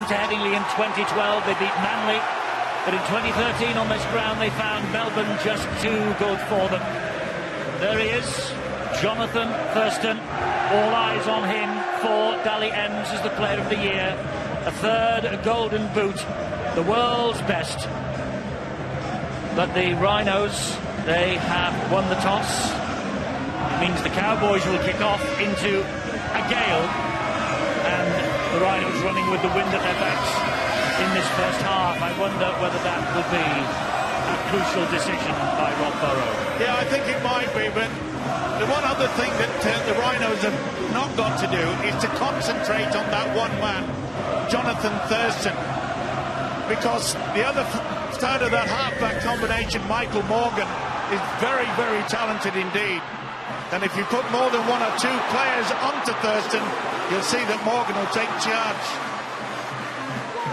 to Headingley in 2012. They beat Manly. But in 2013 on this ground, they found Melbourne just too good for them. There he is, Jonathan Thurston. All eyes on him for Dally M's as the Player of the Year. A third Golden Boot, the world's best. But the Rhinos, they have won the toss. It means the Cowboys will kick off into a gale. And the Rhinos running with the wind at their backs in this first half. I wonder whether that will be a crucial decision by Rob Burrow. Yeah, I think it might be, but the one other thing that the Rhinos have not got to do is to concentrate on that one man, Jonathan Thurston, because the other side of that half-back combination, Michael Morgan, is very, very talented indeed. And if you put more than one or two players onto Thurston, you'll see that Morgan will take charge.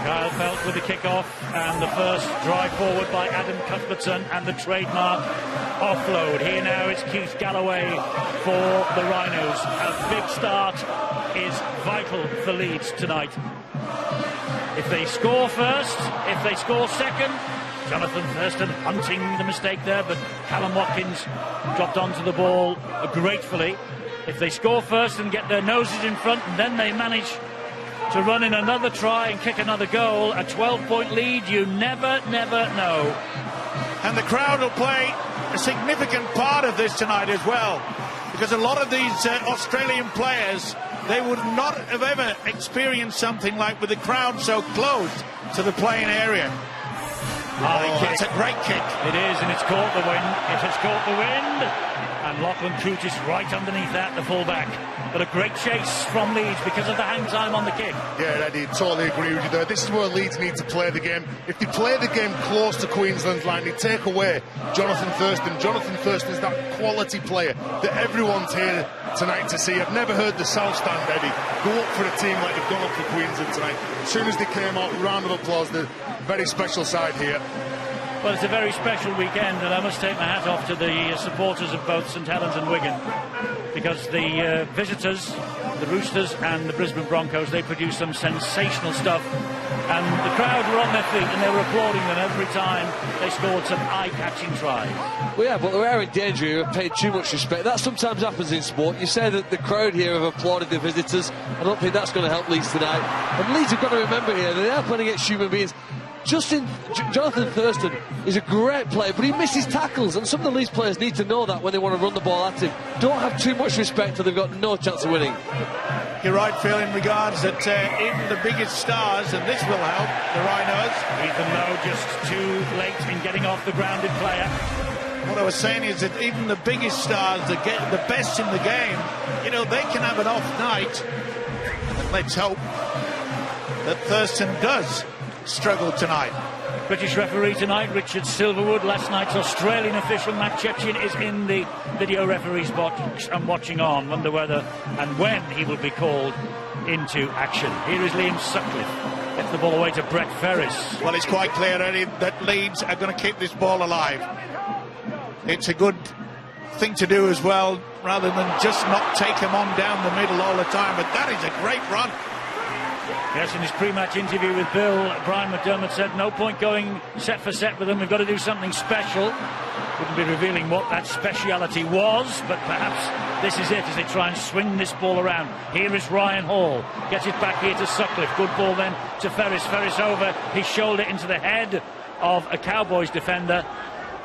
Kyle Felt with the kick-off, and the first drive forward by Adam Cuthbertson, and the trademark offload. Here now is Keith Galloway for the Rhinos. A big start is vital for Leeds tonight. If they score first, if they score second, Jonathan Thurston hunting the mistake there, but Callum Watkins dropped onto the ball gratefully. If they score first and get their noses in front, and then they manage to run in another try and kick another goal, a 12-point lead, you never know. And the crowd will play a significant part of this tonight as well, because a lot of these Australian players, they would not have ever experienced something like with the crowd so close to the playing area. It's a great kick. It is, and it's caught the wind. It has caught the wind. And Lachlan Coote is right underneath that, the fullback. But a great chase from Leeds because of the hang time on the kick. Yeah, Eddie, totally agree with you there. This is where Leeds need to play the game. If they play the game close to Queensland's line, they take away Jonathan Thurston. Jonathan Thurston is that quality player that everyone's here tonight to see. I've never heard the South Stand, Eddie, go up for a team like they've gone up for Queensland tonight. As soon as they came out, round of applause, the very special side here. Well, it's a very special weekend, and I must take my hat off to the supporters of both St Helens and Wigan, because the visitors, the Roosters and the Brisbane Broncos, they produced some sensational stuff, and the crowd were on their feet and they were applauding them every time they scored some eye-catching tries. Well, yeah, but they are in danger here of paying too much respect. That sometimes happens in sport. You say that the crowd here have applauded the visitors. I don't think that's going to help Leeds tonight. And Leeds have got to remember here that they are playing against human beings. Jonathan Thurston is a great player, but he misses tackles, and some of the Leeds players need to know that when they want to run the ball at him. Don't have too much respect, or they've got no chance of winning. You're right, Phil, in regards that even the biggest stars, and this will help the Rhinos. Even though just too late in getting off the grounded player. What I was saying is that even the biggest stars that get the best in the game, you know, they can have an off night. And let's hope that Thurston does struggle tonight. British referee tonight, Richard Silverwood. Last night's Australian official, Matt Chechin, is in the video referee's box and watching on. Wonder whether and when he will be called into action. Here is Liam Sutcliffe. Gets the ball away to Brett Ferris. Well, it's quite clear, Eddie, that Leeds are going to keep this ball alive. It's a good thing to do as well, rather than just not take him on down the middle all the time. But that is a great run. Yes, in his pre-match interview with Bill, Brian McDermott said no point going set for set with them. We've got to do something special. Wouldn't be revealing what that speciality was, but perhaps this is it as they try and swing this ball around. Here is Ryan Hall. Gets it back here to Sutcliffe. Good ball then to Ferris. Ferris over his shoulder into the head of a Cowboys defender.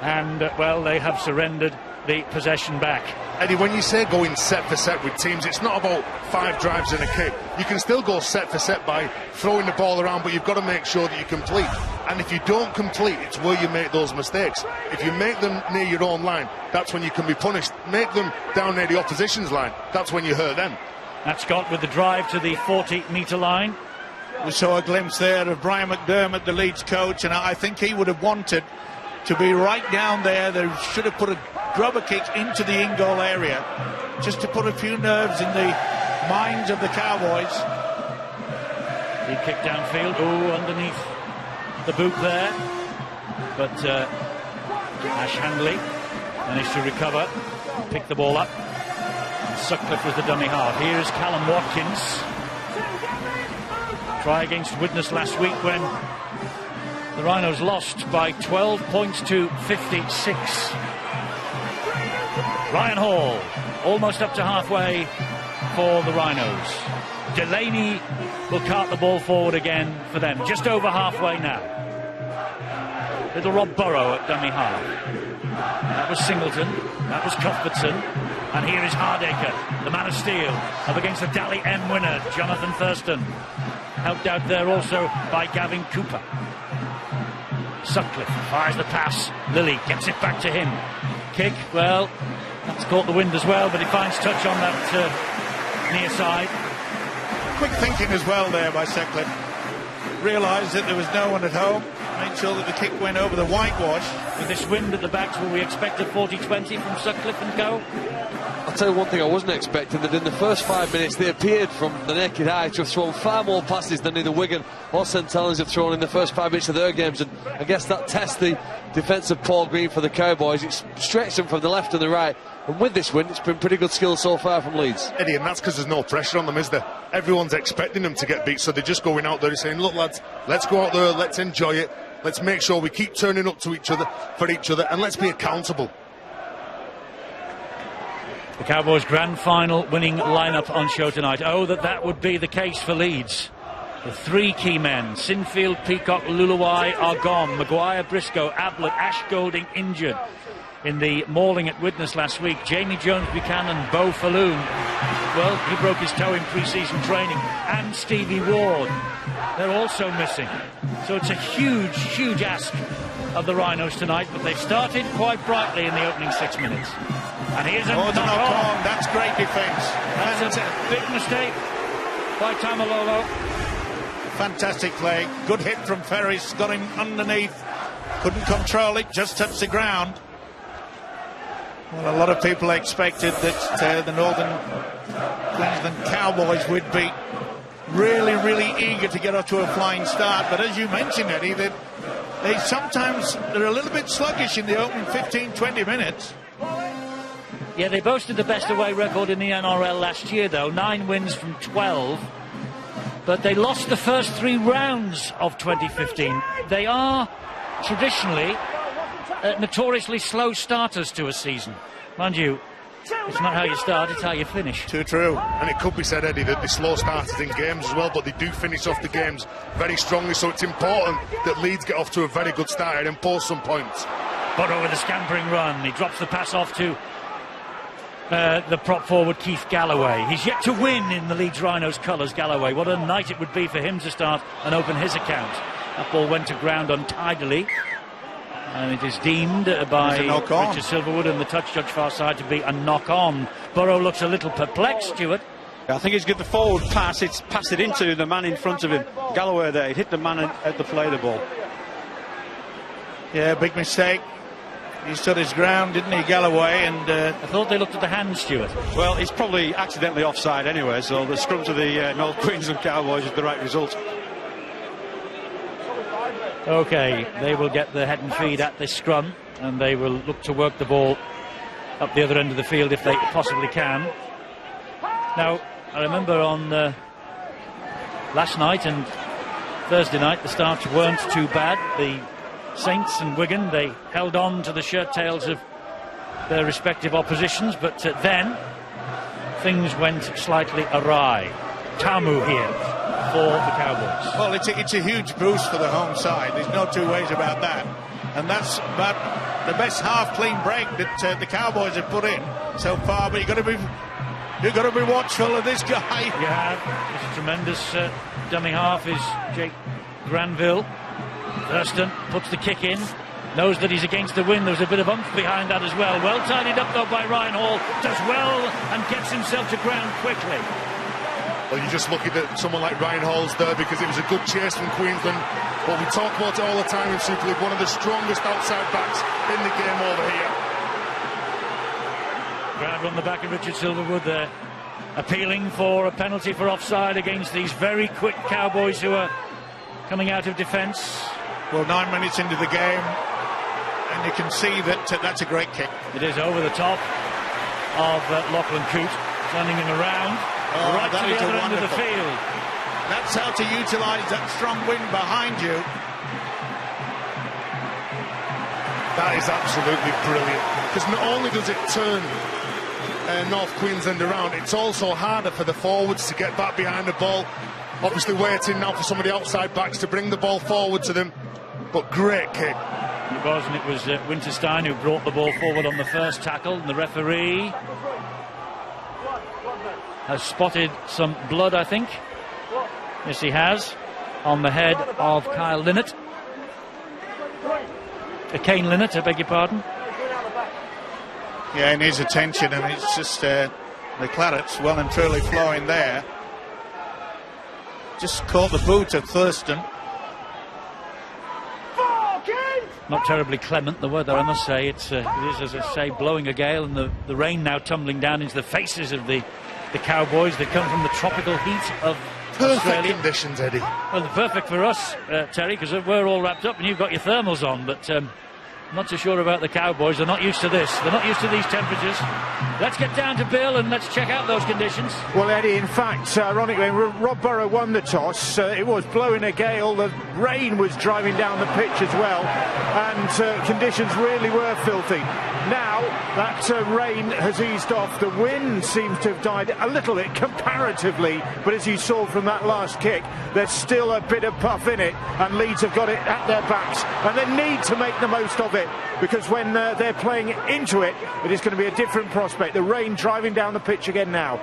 And, well, they have surrendered the possession back. Eddie, when you say going set for set with teams, it's not about 5 drives and a kick. You can still go set for set by throwing the ball around, but you've got to make sure that you complete. And if you don't complete, it's where you make those mistakes. If you make them near your own line, that's when you can be punished. Make them down near the opposition's line, that's when you hurt them. That's Scott with the drive to the 40-metre line. We saw a glimpse there of Brian McDermott, the Leeds coach, and I think he would have wanted to be right down there. They should have put a grubber kick into the in-goal area just to put a few nerves in the minds of the Cowboys. He kicked downfield, underneath the boot there, but Ash Handley managed to recover, pick the ball up, and Sutcliffe was the dummy half. Here is Callum Watkins. Try against Widnes last week when the Rhinos lost by 12 points to 56. Ryan Hall, almost up to halfway for the Rhinos. Delaney will cart the ball forward again for them, just over halfway now. Little Rob Burrow at dummy half. That was Singleton, that was Cuthbertson, and here is Hardacre, the man of steel, up against the Dally M winner, Jonathan Thurston. Helped out there also by Gavin Cooper. Sutcliffe fires the pass. Lilly gets it back to him. Kick, well, that's caught the wind as well, but he finds touch on that near side. Quick thinking as well there by Sutcliffe. Realised that there was no one at home. Made sure that the kick went over the whitewash. With this wind at the backs, will we expect a 40-20 from Sutcliffe and go? I'll tell you one thing I wasn't expecting, that in the first 5 minutes they appeared from the naked eye to have thrown far more passes than either Wigan or St Helens have thrown in the first 5 minutes of their games, and I guess that tests the defence of Paul Green for the Cowboys. It's stretched them from the left and the right, and with this win it's been pretty good skill so far from Leeds. Eddie, and that's because there's no pressure on them, is there? Everyone's expecting them to get beat, so they're just going out there and saying, look lads, let's go out there, let's enjoy it, let's make sure we keep turning up to each other, for each other, and let's be accountable. The Cowboys' grand final winning lineup on show tonight. Oh, that would be the case for Leeds. The three key men, Sinfield, Peacock, Luluwai are gone. Maguire, Briscoe, Ablett, Ash Golding injured in the mauling at Widnes last week. Jamie Jones-Buchanan, Beau Falloon, well, he broke his toe in pre-season training. And Stevie Ward, they're also missing. So it's a huge, huge ask of the Rhinos tonight, but they've started quite brightly in the opening 6 minutes. And here's a knock on. That's great defence. That's a big mistake by Tamalolo. Fantastic play. Good hit from Ferris. Got him underneath. Couldn't control it. Just touched the ground. Well, a lot of people expected that the Northern Queensland Cowboys would be really, really eager to get off to a flying start. But as you mentioned, Eddie, they're a little bit sluggish in the opening 15-20 minutes. Yeah, they boasted the best away record in the NRL last year, though. 9 wins from 12. But they lost the first 3 rounds of 2015. They are traditionally notoriously slow starters to a season. Mind you, it's not how you start, it's how you finish. Too true. And it could be said, Eddie, that they slow starters in games as well, but they do finish off the games very strongly, so it's important that Leeds get off to a very good start and impose some points. Burrow with a scampering run. He drops the pass off to the prop forward Keith Galloway. He's yet to win in the Leeds Rhinos colours, Galloway. What a night it would be for him to start and open his account. That ball went to ground untidily, and it is deemed by Richard Silverwood and the touch judge far side to be a knock-on. Burrow looks a little perplexed, Stuart. I think he's got the forward pass. It's passed it into the man in front of him. Galloway there. He hit the man at the play of the ball. Yeah, big mistake. He stood his ground, didn't he, Galloway? And I thought they looked at the hand, Stuart. Well, he's probably accidentally offside anyway, so the scrum to the North Queensland Cowboys is the right result. OK, they will get the head and feed at this scrum, and they will look to work the ball up the other end of the field if they possibly can. Now, I remember on last night and Thursday night, the starts weren't too bad. The Saints and Wigan, they held on to the shirt tails of their respective oppositions, but then things went slightly awry. Tamu here for the Cowboys. Well, it's a huge boost for the home side. There's no two ways about that. And that's about the best half-clean break that the Cowboys have put in so far. But you've got to be watchful of this guy. You have this tremendous dummy half is Jake Granville. Thurston puts the kick in, knows that he's against the wind. There was a bit of oomph behind that as well. Well tidied up though by Ryan Hall, does well and gets himself to ground quickly. Well, you just look at someone like Ryan Hall's there because it was a good chase from Queensland, but we talk about it all the time in Super League, one of the strongest outside backs in the game over here. Crowd on the back of Richard Silverwood there, appealing for a penalty for offside against these very quick Cowboys who are coming out of defence. Well, 9 minutes into the game, and you can see that that's a great kick. It is over the top of Lachlan Coote, turning him around right to the other end of the field. That's how to utilise that strong wind behind you. That is absolutely brilliant, because not only does it turn North Queensland around, it's also harder for the forwards to get back behind the ball. Obviously waiting now for some of the outside backs to bring the ball forward to them, but great kick. It was, and it was Winterstein who brought the ball forward on the first tackle, and the referee has spotted some blood, I think. Yes, he has, on the head of Kyle Linnett. Kane Linnett, I beg your pardon. Yeah, and his attention, and it's just the claret's well and truly flowing there. Just caught the boot of Thurston. Not terribly clement, the weather, I must say. It is, as I say, blowing a gale, and the rain now tumbling down into the faces of the Cowboys. They come from the tropical heat of Perfect Australia. conditions, Eddie. Well, they're perfect for us, Terry, because we're all wrapped up and you've got your thermals on, but not so sure about the Cowboys. They're not used to this. They're not used to these temperatures. Let's get down to Bill and let's check out those conditions. Well, Eddie, in fact, ironically, Rob Burrow won the toss. It was blowing a gale. The rain was driving down the pitch as well, and conditions really were filthy. Now that rain has eased off. The wind seems to have died a little bit comparatively, but as you saw from that last kick, there's still a bit of puff in it, and Leeds have got it at their backs, and they need to make the most of it, because when they're playing into it, it is going to be a different prospect. The rain driving down the pitch again now.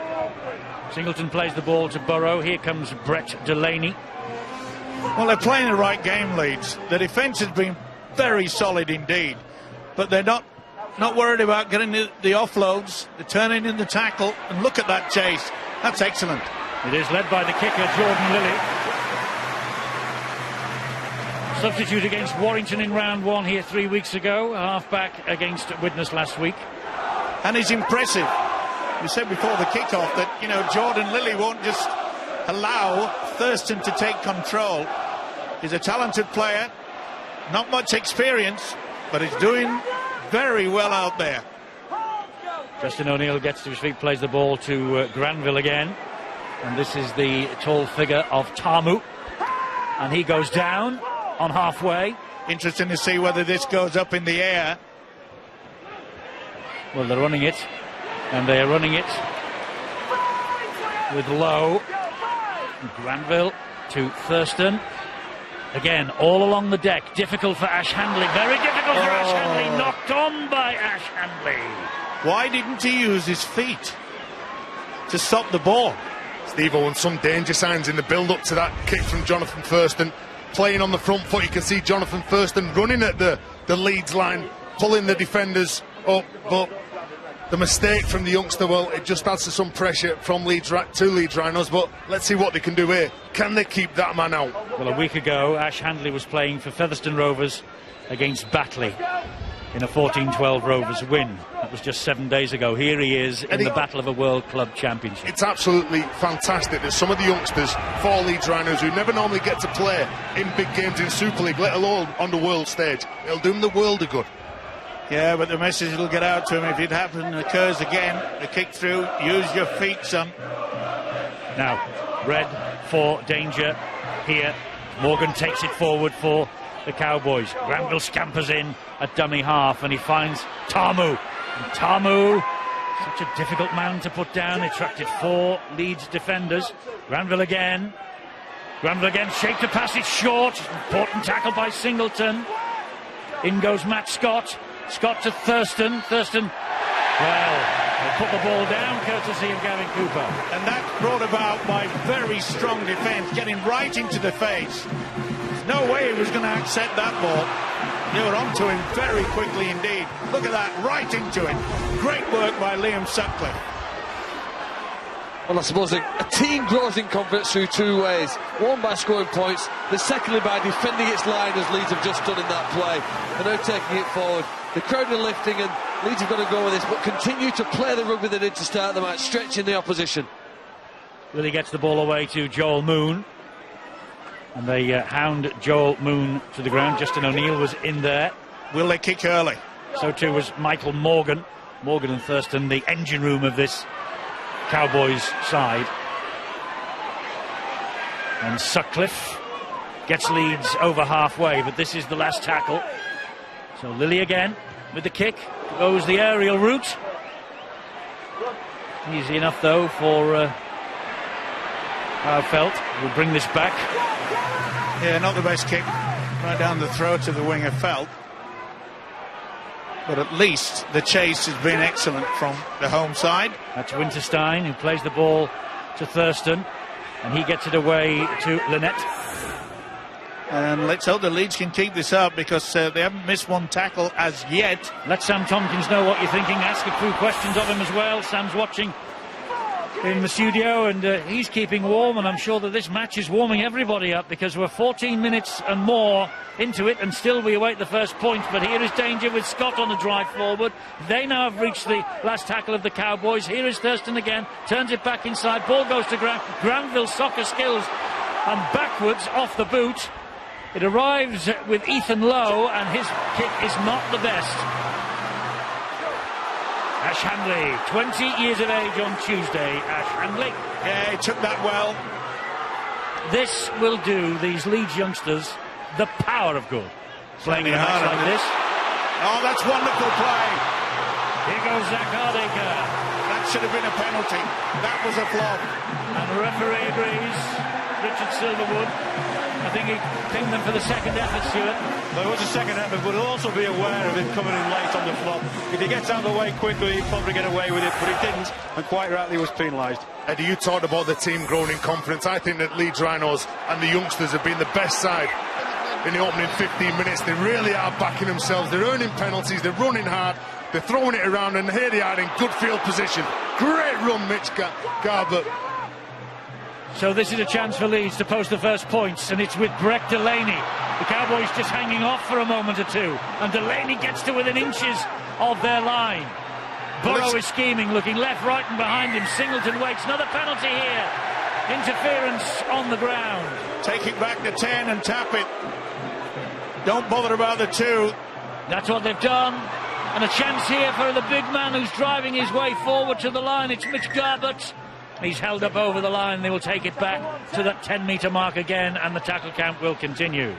Singleton plays the ball to Burrow. Here comes Brett Delaney. Well, they're playing the right game, Leeds. The defence has been very solid indeed, but they're not worried about getting the offloads. They're turning in the tackle, and look at that chase. That's excellent. It is led by the kicker, Jordan Lilly. Substitute against Warrington in round one here 3 weeks ago. Half-back against Widnes last week. And he's impressive. We said before the kick-off that, you know, Jordan Lilly won't just allow Thurston to take control. He's a talented player, not much experience, but he's doing very well out there. Justin O'Neill gets to his feet, plays the ball to Granville again. And this is the tall figure of Tamu. And he goes down on halfway. Interesting to see whether this goes up in the air. Well, they're running it, and they are running it with Lowe. Granville to Thurston. Again, all along the deck. Difficult for Ash Handley. Very difficult for Ash Handley. Knocked on by Ash Handley. Why didn't he use his feet to stop the ball? Steve Owen, some danger signs in the build-up to that kick from Jonathan Thurston. Playing on the front foot, you can see Jonathan Thurston running at the Leeds line, pulling the defenders up, but the mistake from the youngster, well, it just adds to some pressure from Leeds Rhinos, but let's see what they can do here. Can they keep that man out? Well, a week ago, Ash Handley was playing for Featherstone Rovers against Batley in a 14-12 Rovers win. That was just 7 days ago. Here he is in the battle of a World Club Championship. It's absolutely fantastic that some of the youngsters for Leeds Rhinos who never normally get to play in big games in Super League, let alone on the world stage, it'll do them the world of good. Yeah, but the message will get out to him if it occurs again. The kick through, use your feet, son. Now, red for danger here. Morgan takes it forward for the Cowboys. Granville scampers in at dummy half, and he finds Tamu. And Tamu, such a difficult man to put down, attracted 4 Leeds defenders. Granville again, shaped a pass, it's short. Important tackle by Singleton. In goes Matt Scott. Scott to Thurston. Thurston, well, they put the ball down courtesy of Gavin Cooper. And that's brought about by very strong defence, getting right into the face. There's no way he was going to accept that ball. They were onto him very quickly indeed. Look at that, right into it. Great work by Liam Sutcliffe. Well, I suppose a team grows in confidence through 2 ways. One, by scoring points, the secondly by defending its line, as Leeds have just done in that play, and now taking it forward. The crowd are lifting, and Leeds have got to go with this, but continue to play the rugby they did to start the match, stretching the opposition. Willie gets the ball away to Joel Moon, and they hound Joel Moon to the ground. Justin O'Neill was in there. Will they kick early? So too was Michael Morgan. Morgan and Thurston, the engine room of this Cowboys side. And Sutcliffe gets Leeds over halfway, but this is the last tackle. So Lilly again with the kick, goes the aerial route. Easy enough though for Felt. We'll bring this back. Yeah, not the best kick, right down the throat of the winger Felt. But at least the chase has been excellent from the home side. That's Winterstein who plays the ball to Thurston, and he gets it away to Lynette. And let's hope the Leeds can keep this up, because they haven't missed one tackle as yet. Let Sam Tompkins know what you're thinking. Ask a few questions of him as well. Sam's watching in the studio, and he's keeping warm, and I'm sure that this match is warming everybody up, because we're 14 minutes and more into it, and still we await the first point. But here is danger with Scott on the drive forward. They now have reached the last tackle of the Cowboys. Here is Thurston again, turns it back inside, ball goes to Granville, soccer skills, and backwards off the boot. It arrives with Ethan Lowe, and his kick is not the best. Ash Handley, 20 years of age on Tuesday. Ash Handley. Yeah, he took that well. This will do these Leeds youngsters the power of good. Playing a match like this. Oh, that's wonderful play. Here goes Zach Hardacre. That should have been a penalty. That was a flop. And the referee agrees. Richard Silverwood. I think he pinged them for the second effort, Stuart. There was a second effort, but he'll also be aware of him coming in late on the flop. If he gets out of the way quickly, he'll probably get away with it, but he didn't, and quite rightly was penalised. Eddie, you talked about the team growing in confidence. I think that Leeds Rhinos and the youngsters have been the best side in the opening 15 minutes. They really are backing themselves. They're earning penalties, they're running hard, they're throwing it around, and here they are in good field position. Great run, Mitch Garbutt. So this is a chance for Leeds to post the first points, and it's with Breck Delaney. The Cowboys just hanging off for a moment or two, and Delaney gets to within inches of their line. Burrow is scheming, looking left, right and behind him. Singleton waits. Another penalty here. Interference on the ground. Take it back to 10 and tap it. Don't bother about the 2. That's what they've done. And a chance here for the big man who's driving his way forward to the line. It's Mitch Garbutt. He's held up over the line. They will take it back to that 10-metre mark again, and the tackle count will continue.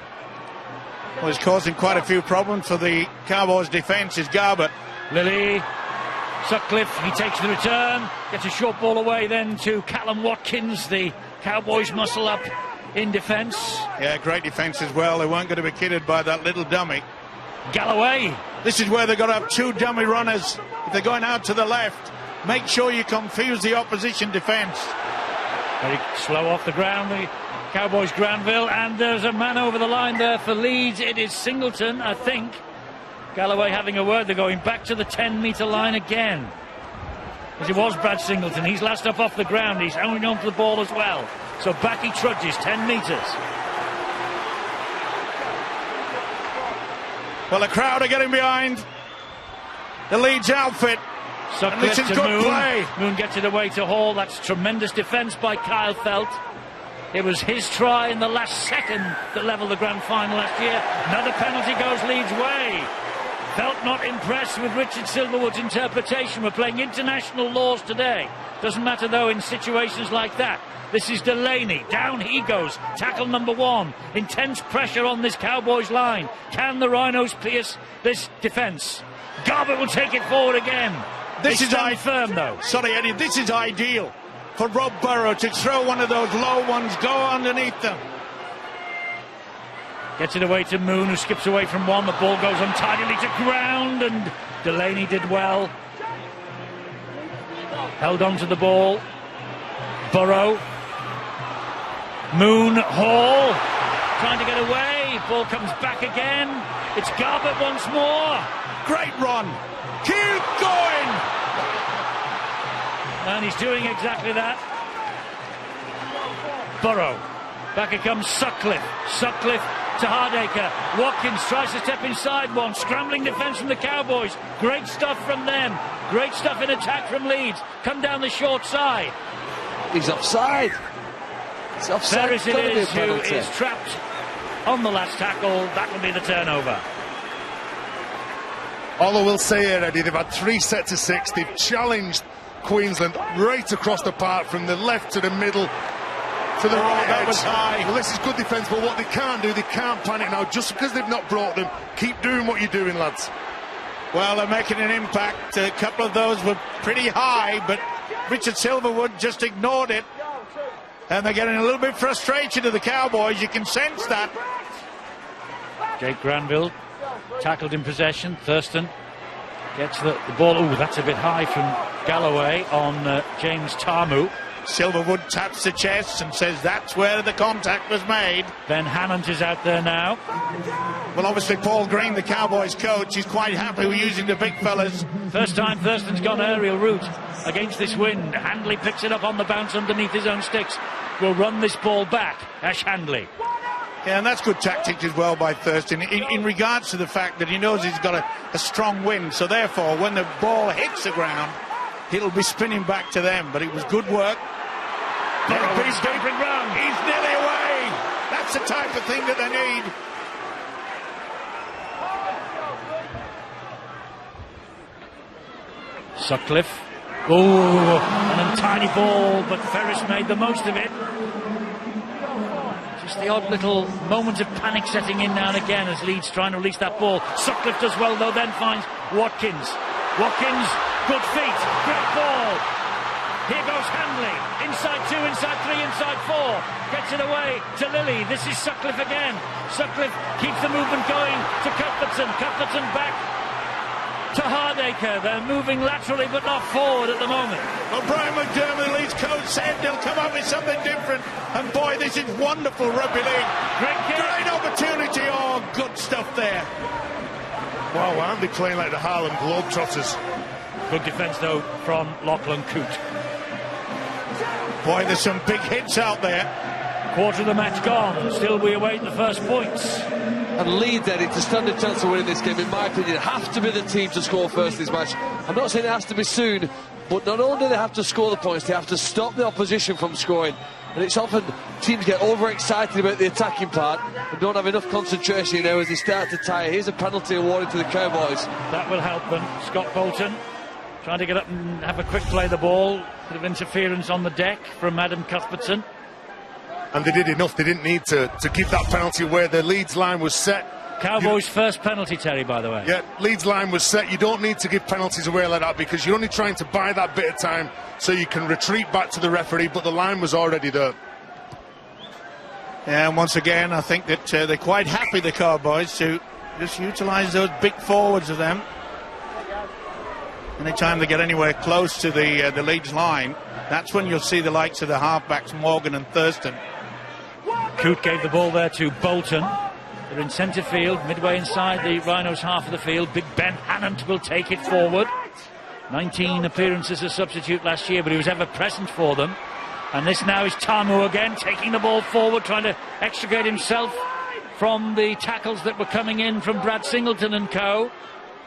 Well, it's causing quite a few problems for the Cowboys' defence, is Garbutt. Lilly, Sutcliffe, he takes the return, gets a short ball away then to Callum Watkins. The Cowboys muscle up in defence. Yeah, great defence as well. They weren't going to be kidded by that little dummy. Galloway. This is where they've got to have 2 dummy runners. If they're going out to the left, make sure you confuse the opposition defence. Very slow off the ground, the Cowboys' Granville, and there's a man over the line there for Leeds. It is Singleton, I think. Galloway having a word. They're going back to the 10-metre line again. As it was Brad Singleton. He's last up off the ground. He's hanging on to the ball as well. So back he trudges, 10 metres. Well, the crowd are getting behind the Leeds outfit. Sutcliffe this is to good Moon. play. Moon gets it away to Hall. That's tremendous defence by Kyle Felt. It was his try in the last second that levelled the grand final last year. Another penalty goes Leeds' way. Felt not impressed with Richard Silverwood's interpretation. We're playing international laws today. Doesn't matter though in situations like that. This is Delaney. Down he goes. Tackle number 1. Intense pressure on this Cowboys line. Can the Rhinos pierce this defence? Garbutt will take it forward again. This is firm though. Sorry, Eddie, this is ideal for Rob Burrow to throw one of those low ones, go underneath them. Gets it away to Moon, who skips away from one. The ball goes untidily to ground, and Delaney did well. Held on to the ball. Burrow. Moon, Hall. Trying to get away. Ball comes back again. It's Garbutt once more. Great run. Keep going. And he's doing exactly that. Burrow. Back it comes Sutcliffe. Sutcliffe to Hardacre. Watkins tries to step inside one. Scrambling defence from the Cowboys. Great stuff from them. Great stuff in attack from Leeds. Come down the short side. He's offside. It's offside. Ferris it is who is trapped on the last tackle. That will be the turnover. All I will say here, Eddie, they've had 3 sets of 6. They've challenged Queensland right across the park, from the left to the middle. to the right that edge. was high. Well, this is good defence, but what they can't do, they can't panic now. Just because they've not brought them, keep doing what you're doing, lads. Well, they're making an impact. A couple of those were pretty high, but Richard Silverwood just ignored it. And they're getting a little bit frustrated to the Cowboys. You can sense that. Jake Granville tackled in possession. Thurston gets the ball. Oh, that's a bit high from Galloway on James Tarmu. Silverwood taps the chest and says that's where the contact was made. Ben Hannant is out there now. Well, obviously Paul Green, the Cowboys coach, is quite happy with using the big fellas. First time Thurston's gone aerial route against this wind. Handley picks it up on the bounce underneath his own sticks. Will run this ball back. Ash Handley. Yeah, and that's good tactics as well by Thurston in regards to the fact that he knows he's got a strong wind. So therefore, when the ball hits the ground, it'll be spinning back to them. But it was good work. He's nearly away. That's the type of thing that they need. Sutcliffe. Oh, an untidy ball, but Ferris made the most of it. Just the odd little moment of panic setting in now and again as Leeds trying to release that ball. Sutcliffe does well though, then finds Watkins. Watkins, good feet, great ball. Here goes Handley, inside 2, inside 3, inside 4, gets it away to Lilly. This is Sutcliffe again. Sutcliffe keeps the movement going to Cuthbertson. Cuthbertson back to Hardacre. They're moving laterally but not forward at the moment. Well, Brian McDermott, the Leeds coach, said they'll come up with something different. And boy, this is wonderful rugby league. Great opportunity. Oh, good stuff there. Wow, aren't they playing like the Harlem Globetrotters? Good defence though from Lachlan Coote. Boy, there's some big hits out there. Quarter of the match gone. Still we await the first points. And Leeds, Eddie, to stand a chance of winning this game, in my opinion, have to be the team to score first in this match. I'm not saying it has to be soon, but not only do they have to score the points, they have to stop the opposition from scoring. And it's often teams get overexcited about the attacking part and don't have enough concentration now as they start to tire. Here's a penalty awarded to the Cowboys. That will help them. Scott Bolton trying to get up and have a quick play of the ball. Bit of interference on the deck from Adam Cuthbertson. And they did enough. They didn't need to give that penalty away. The Leeds line was set. Cowboys' first penalty, Terry, by the way. Yeah, Leeds line was set. You don't need to give penalties away like that because you're only trying to buy that bit of time so you can retreat back to the referee, but the line was already there. Yeah, and once again, I think that they're quite happy, the Cowboys, to just utilise those big forwards of them. Anytime they get anywhere close to the Leeds line, that's when you'll see the likes of the halfbacks, Morgan and Thurston. Coote gave the ball there to Bolton. They're in centre field, midway inside the Rhinos' half of the field. Big Ben Hannant will take it forward. 19 appearances as substitute last year, but he was ever present for them. And this now is Tarmu again, taking the ball forward, trying to extricate himself from the tackles that were coming in from Brad Singleton and co.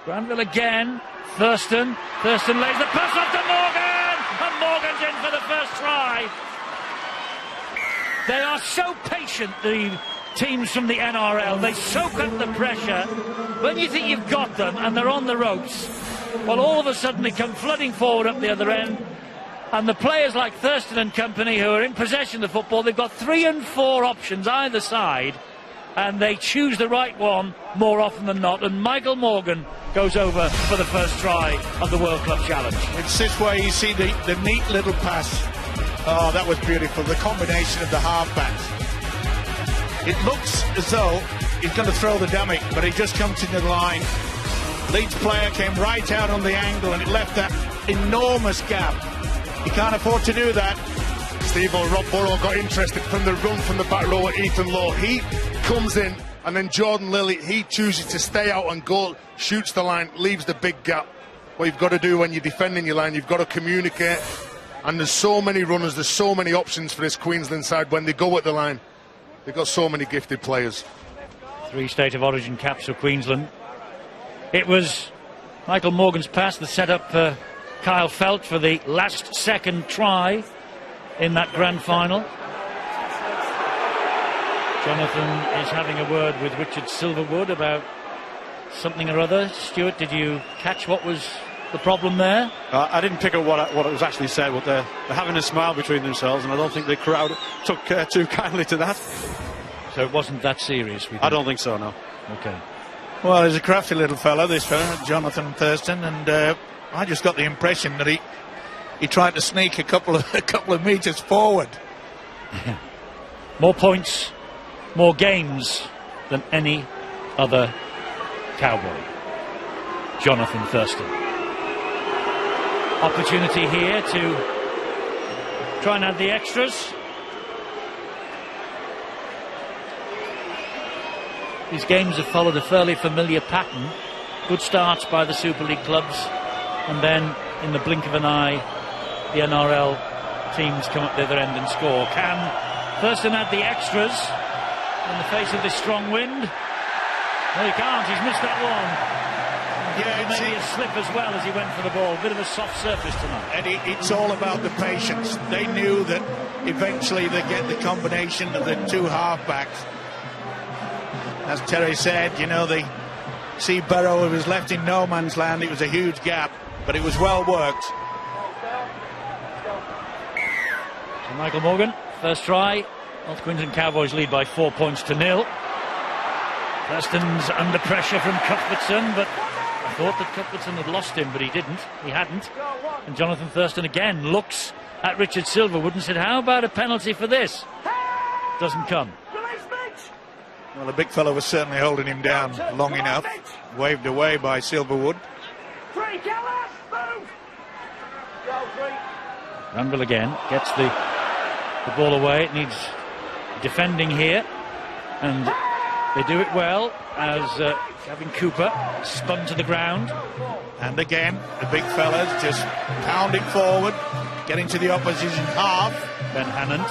Granville again. Thurston lays the pass off to Morgan, and Morgan's in for the first try. They are so patient, the teams from the NRL. They soak up the pressure. When you think you've got them and they're on the ropes, well, all of a sudden they come flooding forward up the other end. And the players like Thurston and company who are in possession of the football, they've got 3 and 4 options either side, and they choose the right one more often than not. And Michael Morgan goes over for the first try of the World Club Challenge. It's this way you see the neat little pass. Oh, that was beautiful. The combination of the halfbacks. It looks as though he's going to throw the dummy, but he just comes into the line. Leeds player came right out on the angle and it left that enormous gap. He can't afford to do that. Steve or Rob Burrow got interested from the run from the back row at Ethan Lowe. He comes in and then Jordan Lilly, he chooses to stay out and go, shoots the line, leaves the big gap. What you've got to do when you're defending your line, you've got to communicate. And there's so many runners, there's so many options for this Queensland side when they go at the line. They've got so many gifted players. 3 State of Origin caps for Queensland. It was Michael Morgan's pass that set up Kyle Felt for the last second try in that grand final. Jonathan is having a word with Richard Silverwood about something or other. Stuart, did you catch what was the problem there? I didn't pick up what it was actually said, but they're having a smile between themselves, and I don't think the crowd took too kindly to that. So it wasn't that serious? I don't think so, no. Okay. Well, he's a crafty little fella, this fella, Jonathan Thurston, and I just got the impression that he tried to sneak a couple of metres forward. More points, more games than any other Cowboy. Jonathan Thurston. Opportunity here to try and add the extras. These games have followed a fairly familiar pattern. Good starts by the Super League clubs, and then in the blink of an eye the NRL teams come up the other end and score. Can Thurston add the extras in the face of this strong wind? No, he can't. He's missed that one. Yeah, maybe a slip as well as he went for the ball. A bit of a soft surface tonight. And it's all about the patience. They knew that eventually they'd get the combination of the two halfbacks. As Terry said, you know, they see Burrow was left in no man's land. It was a huge gap, but it was well worked. So Michael Morgan, first try. North Queensland Cowboys lead by 4 points to 0. Thurston's under pressure from Cuthbertson, but I thought that Cuthbertson had lost him, but he didn't. He hadn't. And Jonathan Thurston again looks at Richard Silverwood and said, how about a penalty for this? Doesn't come. Well, the big fellow was certainly holding him down long enough. Waved away by Silverwood. Granville again gets the ball away. It needs defending here, and they do it well as Gavin Cooper spun to the ground. And again, the big fellas just pound it forward, getting to the opposition half. Ben Hannant.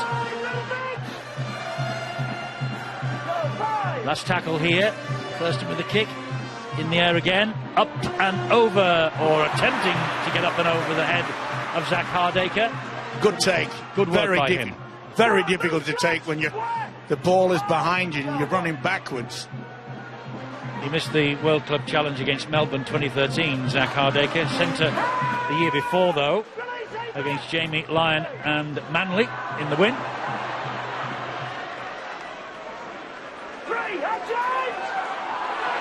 Last tackle here. Thurston with the kick. In the air again. Up and over, or attempting to get up and over the head of Zach Hardacre. Good take. Good work by him. Very difficult to take when the ball is behind you and you're running backwards. He missed the World Club Challenge against Melbourne 2013, Zach Hardacre. Centre the year before, though, against Jamie Lyon and Manly in the win.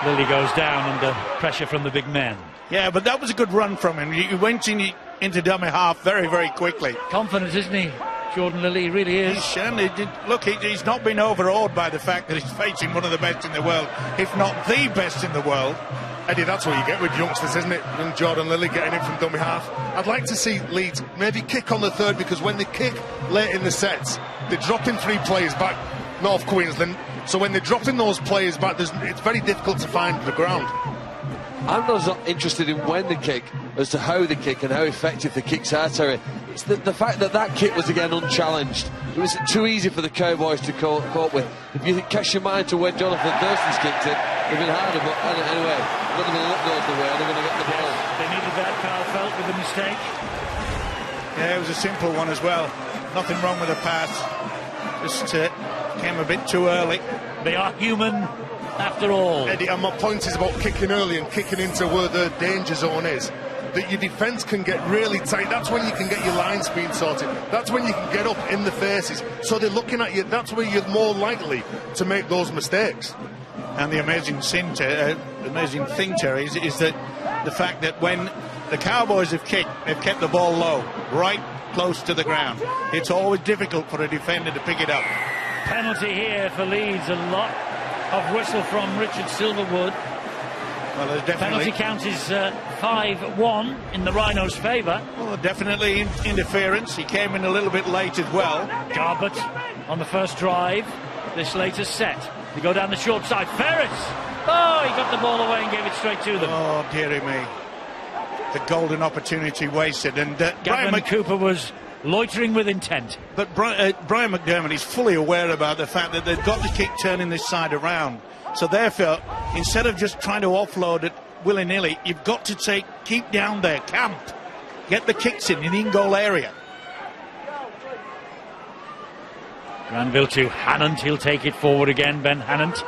Lilly goes down under pressure from the big men. Yeah, but that was a good run from him. He went into dummy half very, very quickly. Confident, isn't he? Jordan Lilly, he really is. He's not been overawed by the fact that he's facing one of the best in the world, if not the best in the world. Eddie, that's what you get with youngsters, isn't it? And Jordan Lilly getting in from dummy half. I'd like to see Leeds maybe kick on the third, because when they kick late in the sets, they're dropping 3 players back, North Queensland. So when they're dropping those players back, it's very difficult to find the ground. I'm not interested in when they kick, as to how they kick and how effective the kicks are, Terry. It's the fact that kick was again unchallenged. It was too easy for the Cowboys to cope with. If you cast your mind to when Jonathan Thurston's kicked it, it'd been harder, but anyway, none of the luck goes the way, they're going to get the ball. They needed that, Carl Felt, with the mistake. Yeah, it was a simple one as well. Nothing wrong with the pass. Just came a bit too early. They are human after all. Eddie, and my point is about kicking early and kicking into where the danger zone is. That your defence can get really tight. That's when you can get your line speed sorted. That's when you can get up in the faces. So they're looking at you. That's where you're more likely to make those mistakes. And the amazing thing, Terry, is that the fact that when the Cowboys have kicked, they've kept the ball low, right close to the ground. It's always difficult for a defender to pick it up. Penalty here for Leeds. A lot of whistle from Richard Silverwood. Well, there's definitely... Penalty count is 5-1 in the Rhinos' favour. Well, definitely interference. He came in a little bit late as well. Garbutt on the first drive. This latest set. They go down the short side. Ferris! Oh, he got the ball away and gave it straight to them. Oh, dearie me. The golden opportunity wasted. And Gavin Cooper was loitering with intent. But Brian McDermott is fully aware about the fact that they've got to keep turning this side around. So therefore, instead of just trying to offload it willy-nilly, you've got to keep down there, camp, get the kicks in the in-goal area. Granville to Hannant. He'll take it forward again, Ben Hannant.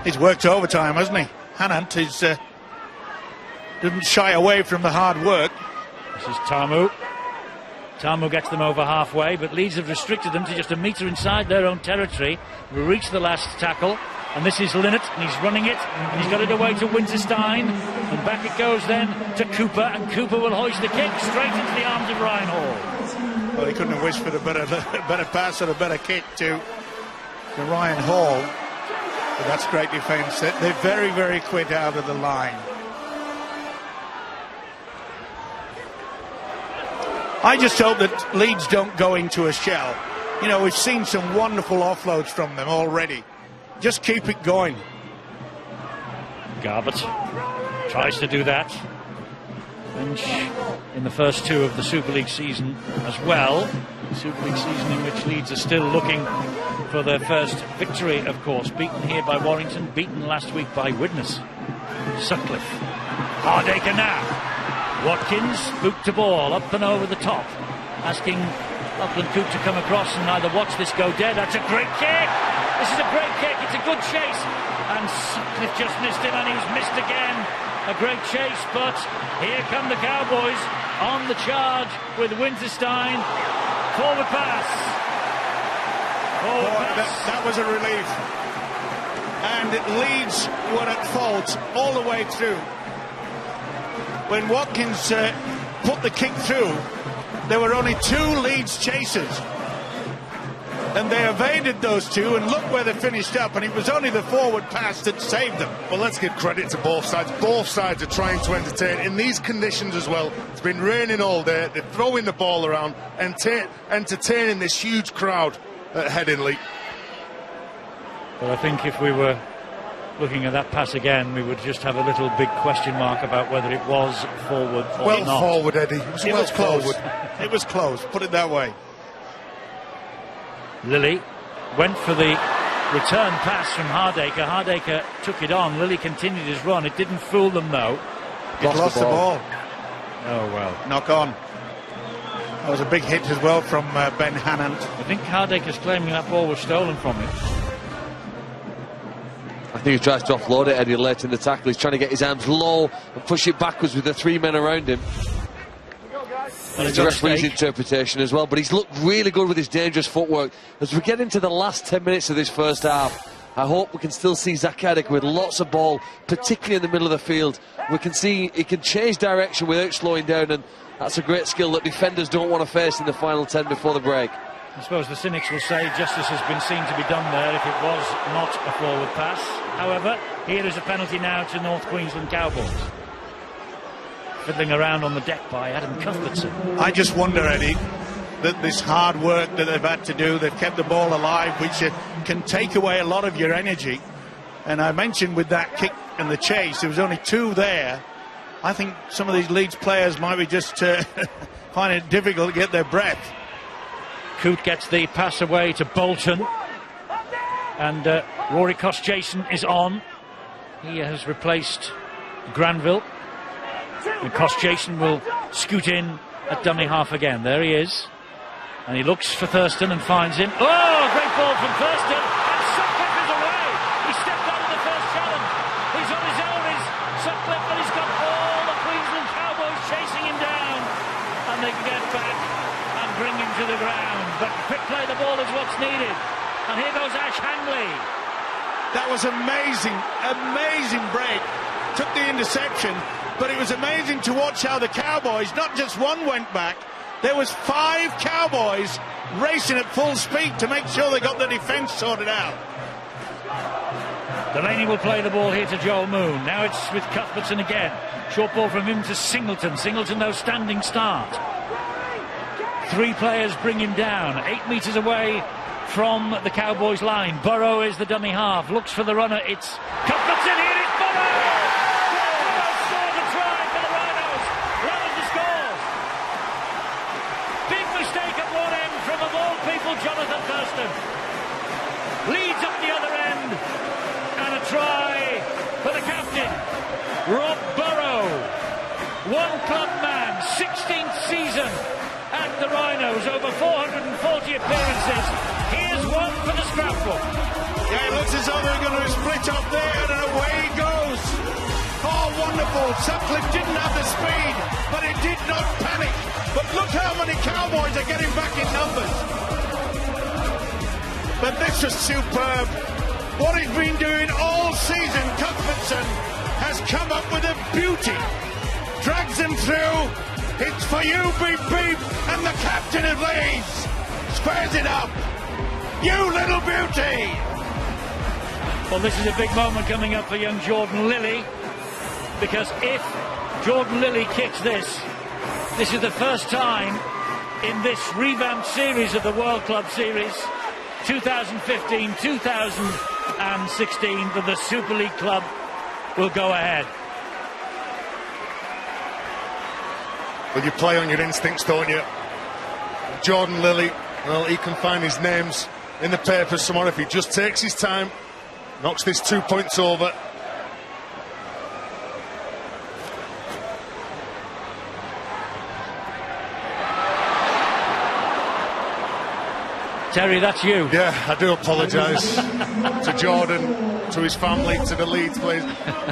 He's worked overtime, hasn't he? Hannant is didn't shy away from the hard work. This is Tamu. Tamu gets them over halfway, but Leeds have restricted them to just a metre inside their own territory. We reach the last tackle, and this is Linnett, and he's running it, and he's got it away to Winterstein, and back it goes then to Cooper, and Cooper will hoist the kick straight into the arms of Ryan Hall. Well, he couldn't have wished for a better pass or a better kick to Ryan Hall. But that's great defence. They're very, very quick out of the line. I just hope that Leeds don't go into a shell. You know, we've seen some wonderful offloads from them already. Just keep it going. Garbutt tries to do that. Finch in the first two of the Super League season as well. Super League season in which Leeds are still looking for their first victory, of course. Beaten here by Warrington, beaten last week by Widnes. Sutcliffe. Hardacre now. Watkins boot to ball up and over the top, asking Lachlan Coote to come across and either watch this go dead. That's a great kick. This is a great kick. It's a good chase, and Sutcliffe just missed him, and he's missed again. A great chase, but here come the Cowboys on the charge with Winterstein. Forward pass. Forward pass. That was a relief, and Leeds were at fault all the way through. When Watkins put the kick through, there were only two Leeds chasers, and they evaded those two, and look where they finished up, and it was only the forward pass that saved them. Well, let's give credit to both sides. Both sides are trying to entertain in these conditions as well. It's been raining all day. They're throwing the ball around and entertaining this huge crowd at Headingley. Well, I think if we were looking at that pass again, we would just have a little big question mark about whether it was forward or well not. Forward, Eddie. It was close. It was close, put it that way. Lilly went for the return pass from Hardacre. Hardacre took it on. Lilly continued his run. It didn't fool them, though. Lost the ball. Oh, well. Knock on. That was a big hit as well from Ben Hannant. I think Hardacre's claiming that ball was stolen from him. I think he tries to offload it, Eddie, late in the tackle. He's trying to get his arms low and push it backwards with the three men around him. It's a referee's interpretation as well, but he's looked really good with his dangerous footwork. As we get into the last 10 minutes of this first half, I hope we can still see Zach Hardacre with lots of ball, particularly in the middle of the field. We can see he can change direction without slowing down, and that's a great skill that defenders don't want to face in the final 10 before the break. I suppose the cynics will say justice has been seen to be done there if it was not a forward pass. However, here is a penalty now to North Queensland Cowboys. Fiddling around on the deck by Adam Cuthbertson. I just wonder, Eddie, that this hard work that they've had to do, they've kept the ball alive, which can take away a lot of your energy. And I mentioned with that kick and the chase, there was only two there. I think some of these Leeds players might be just finding it difficult to get their breath. Coote gets the pass away to Bolton, and Rory Costjason is on. He has replaced Granville, and Costjason will scoot in at dummy half again. There he is, and he looks for Thurston and finds him. Oh, great ball from Thurston, and Sutcliffe is away. He stepped out of the first challenge. He's on his own, is Sutcliffe, but he's got all the Queensland Cowboys chasing him down, and they can get back and bring him to the ground. But quick play the ball is what's needed. And here goes Ash Hangley. That was amazing, amazing break. Took the interception, but it was amazing to watch how the Cowboys, not just one went back, there was 5 Cowboys racing at full speed to make sure they got the defence sorted out. Delaney will play the ball here to Joel Moon. Now it's with Cuthbertson again. Short ball from him to Singleton. Singleton, though, standing start. 3 players bring him down, 8 metres away from the Cowboys' line. Burrow is the dummy half, looks for the runner. It's Cuthbertson. Here is Burrow! Burrow scored a try for the Rhinos. Leveled the scores. Big mistake at one end from, of all people, Jonathan Thurston. Leeds up the other end, and a try for the captain, Rob Burrow. One club man, 16th season at the Rhinos, over 440 appearances. Here's one for the scrapbook. Yeah, it looks as though they're going to split up there, and away he goes. Oh, wonderful. Oh, Sutcliffe didn't have the speed, but he did not panic. But look how many Cowboys are getting back in numbers. But this was superb. What he's been doing all season, Cuthbertson has come up with a beauty. Drags him through. It's for you, beep, beep. And the captain of Leeds squares it up. You little beauty. Well, this is a big moment coming up for young Jordan Lilly, because if Jordan Lilly kicks this is the first time in this revamped series of the World Club Series 2015-2016 that the Super League club will go ahead. Well, you play on your instincts, don't you? Jordan Lilly, well, he can find his names in the papers tomorrow if he just takes his time, knocks this 2 points over. Terry, that's you. Yeah, I do apologise to Jordan, to his family, to the Leeds players.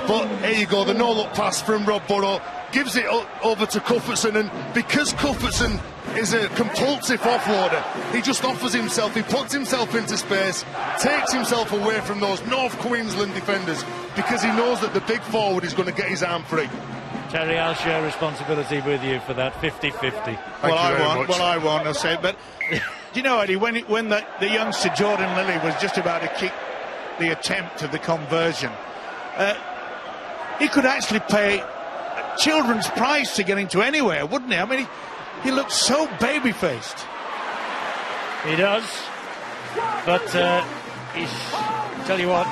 But here you go, the no-look pass from Rob Burrow gives it over to Cuthbertson, and because Cuthbertson is a compulsive offloader, he just offers himself, he puts himself into space, takes himself away from those North Queensland defenders, because he knows that the big forward is going to get his arm free. Terry, I'll share responsibility with you for that 50-50. Well, I won't, I say, but do you know, Eddie, when the youngster Jordan Lilly was just about to kick the attempt of the conversion, he could actually pay a children's price to get into anywhere, wouldn't he? I mean, he looks so baby-faced. He does, but he's, tell you what,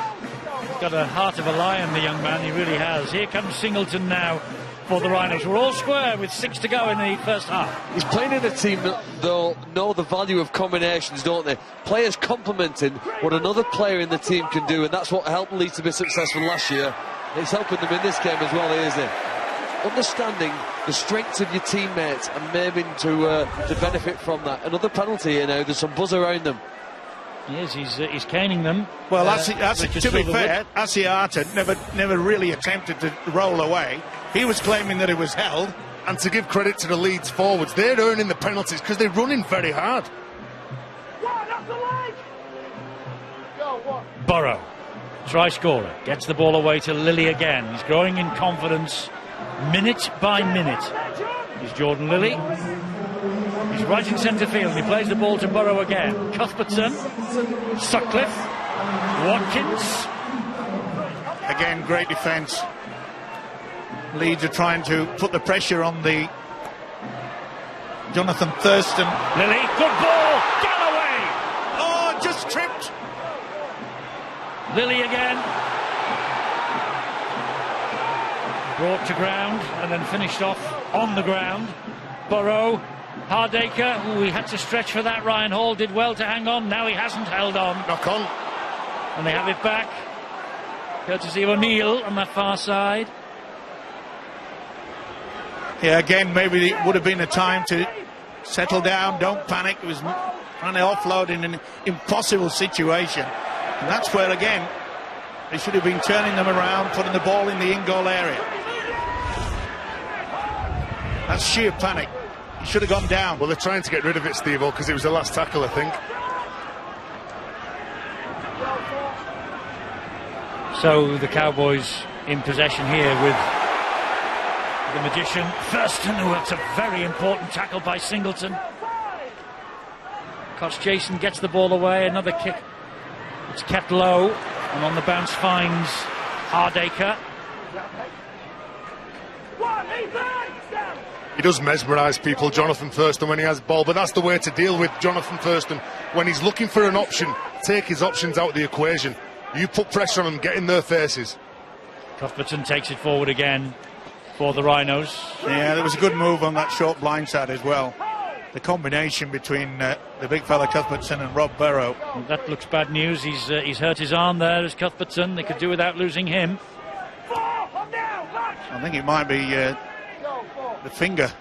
he's got a heart of a lion, the young man, he really has. Here comes Singleton now for the Rhinos. We're all square with 6 to go in the first half. He's playing in a team that they'll know the value of combinations, don't they? Players complementing what another player in the team can do, and that's what helped Leeds to be successful last year. It's helping them in this game as well, isn't it? Understanding the strengths of your teammates and maybe to benefit from that. Another penalty here now, there's some buzz around them. Yes, he's caning them. Well, to be fair, Asiata never really attempted to roll away. He was claiming that it was held. And to give credit to the Leeds forwards, they're earning the penalties because they're running very hard. Burrow, try scorer, gets the ball away to Lilly again. He's growing in confidence minute by minute. He's Jordan Lilly. He's right in centre field and he plays the ball to Burrow again. Cuthbertson, Sutcliffe, Watkins. Again, great defence. Leeds are trying to put the pressure on the Jonathan Thurston. Lilly, good ball, Galloway! Oh, just tripped. Lilly again. Brought to ground and then finished off on the ground. Burrow, Hardaker, he had to stretch for that. Ryan Hall did well to hang on. Now he hasn't held on. Knock on. And they have it back. Courtesy of O'Neill on that far side. Yeah, again, maybe it would have been a time to settle down, don't panic. It was trying to offload in an impossible situation. And that's where, again, they should have been turning them around, putting the ball in the in-goal area. That's sheer panic. He should have gone down. Well, they're trying to get rid of it, Steve-O, because it was the last tackle, I think. So the Cowboys in possession here with the magician Thurston, who it's a very important tackle by Singleton. Koch Jason gets the ball away, another kick. It's kept low, and on the bounce finds Hardaker. He does mesmerise people, Jonathan Thurston, when he has ball, but that's the way to deal with Jonathan Thurston. When he's looking for an option, take his options out of the equation. You put pressure on them, get in their faces. Cuthbertson takes it forward again for the Rhinos. Yeah, there was a good move on that short blindside as well. The combination between the big fella Cuthbertson and Rob Burrow. That looks bad news. He's hurt his arm there as Cuthbertson. They could do without losing him. I think it might be the finger.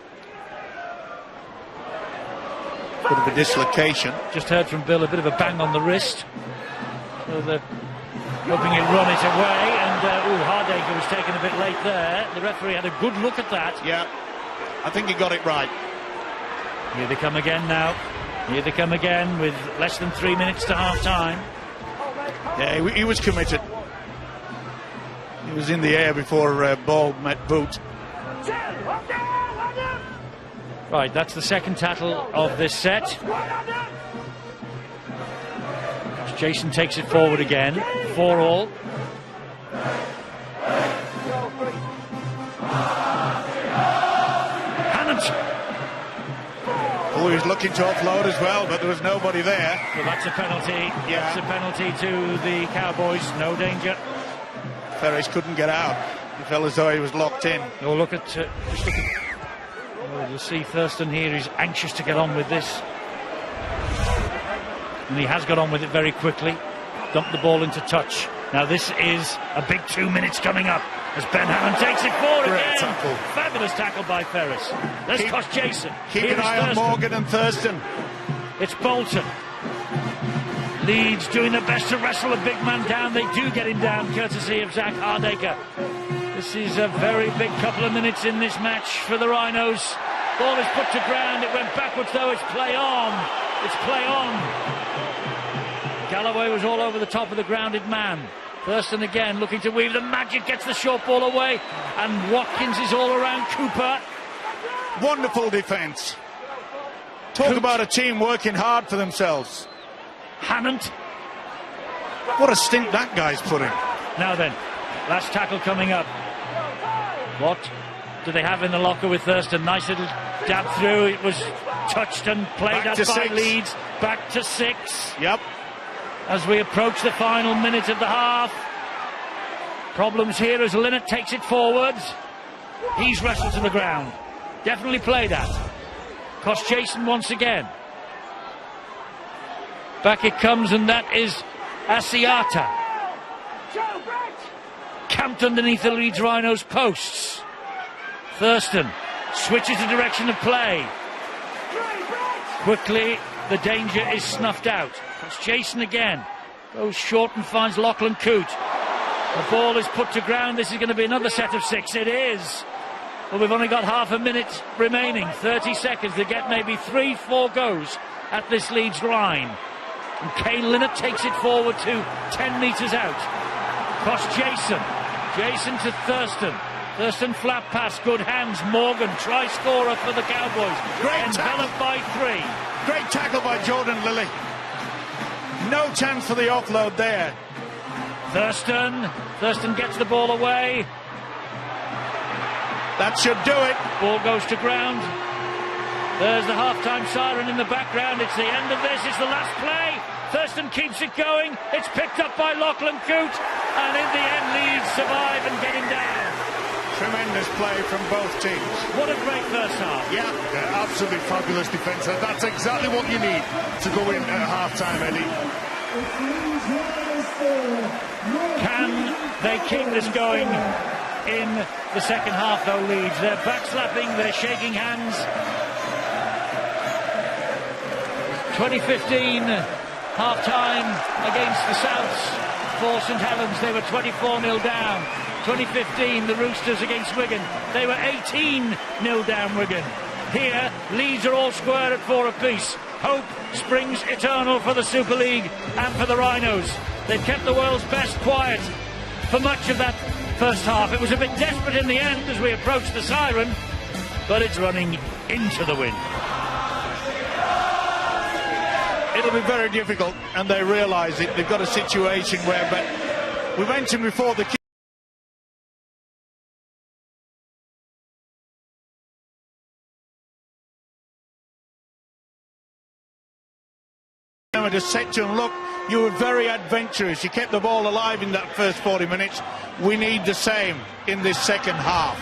Bit of a dislocation. Just heard from Bill a bit of a bang on the wrist. So hoping he'd run it away, and Hardaker was taken a bit late there. The referee had a good look at that. Yeah, I think he got it right. Here they come again now. Here they come again with less than 3 minutes to half-time. Yeah, he was committed. He was in the air before ball met boot. Right, that's the second tackle of this set. Jason takes it forward again. 4-all. Oh, he was looking to offload as well, but there was nobody there. Well, that's a penalty. Yeah. That's a penalty to the Cowboys. No danger. Ferris couldn't get out. He felt as though he was locked in. Oh, look at... just look at... Oh, you'll see Thurston here is anxious to get on with this. And he has got on with it very quickly. Dumped the ball into touch. Now this is a big 2 minutes coming up as Ben Hammond takes it forward again. Tackle. Fabulous tackle by Ferris. Let's cost Jason. Keep an eye on Morgan and Thurston. It's Bolton. Leeds doing their best to wrestle a big man down. They do get him down courtesy of Zach Hardaker. This is a very big couple of minutes in this match for the Rhinos. Ball is put to ground. It went backwards though. It's play on. It's play on. Galloway was all over the top of the grounded man. Thurston again looking to weave the magic, gets the short ball away, and Watkins is all around Cooper. Wonderful defence. Talk about a team working hard for themselves. Hammond. What a stint that guy's putting. Now then, last tackle coming up. What do they have in the locker with Thurston? Nice little dab through. It was touched and played up by Leeds. Back to 6. Yep. As we approach the final minute of the half. Problems here as Linnett takes it forwards. He's wrestled to the ground. Definitely played at. Cost Jason once again. Back it comes, and that is Asiata. Camped underneath the Leeds Rhinos posts. Thurston switches the direction of play. Quickly, the danger is snuffed out. It's Jason again. Goes short and finds Lachlan Coote. The ball is put to ground. This is going to be another set of 6. It is. Well, we've only got half a minute remaining. 30 seconds. They get maybe 3-4 goes at this Leeds line. And Kane Linnett takes it forward to 10 metres out. Cross Jason. Jason to Thurston. Thurston flat pass. Good hands. Morgan, try scorer for the Cowboys. Great enveloped tackle. by 3. Great tackle by Jordan Lilly. No chance for the offload there. Thurston gets the ball away. That should do it. Ball goes to ground. There's the half-time siren in the background. It's the end of this. It's the last play. Thurston keeps it going. It's picked up by Lachlan Coote. And in the end, Leeds survive and get him down. Tremendous play from both teams. What a great first half. Yeah, absolutely fabulous defence. That's exactly what you need to go in at half-time, Eddie. Can they keep this going in the second half, though, Leeds? They're backslapping, they're shaking hands. 2015 half-time against the Souths for St Helens. They were 24-0 down. 2015, the Roosters against Wigan. They were 18-0 down Wigan. Here, Leeds are all square at 4 apiece. Hope springs eternal for the Super League and for the Rhinos. They've kept the world's best quiet for much of that first half. It was a bit desperate in the end as we approached the siren, but it's running into the wind. It'll be very difficult, and they realise it. They've got a situation where, but we mentioned before the just said to him, look, you were very adventurous. You kept the ball alive in that first 40 minutes. We need the same in this second half.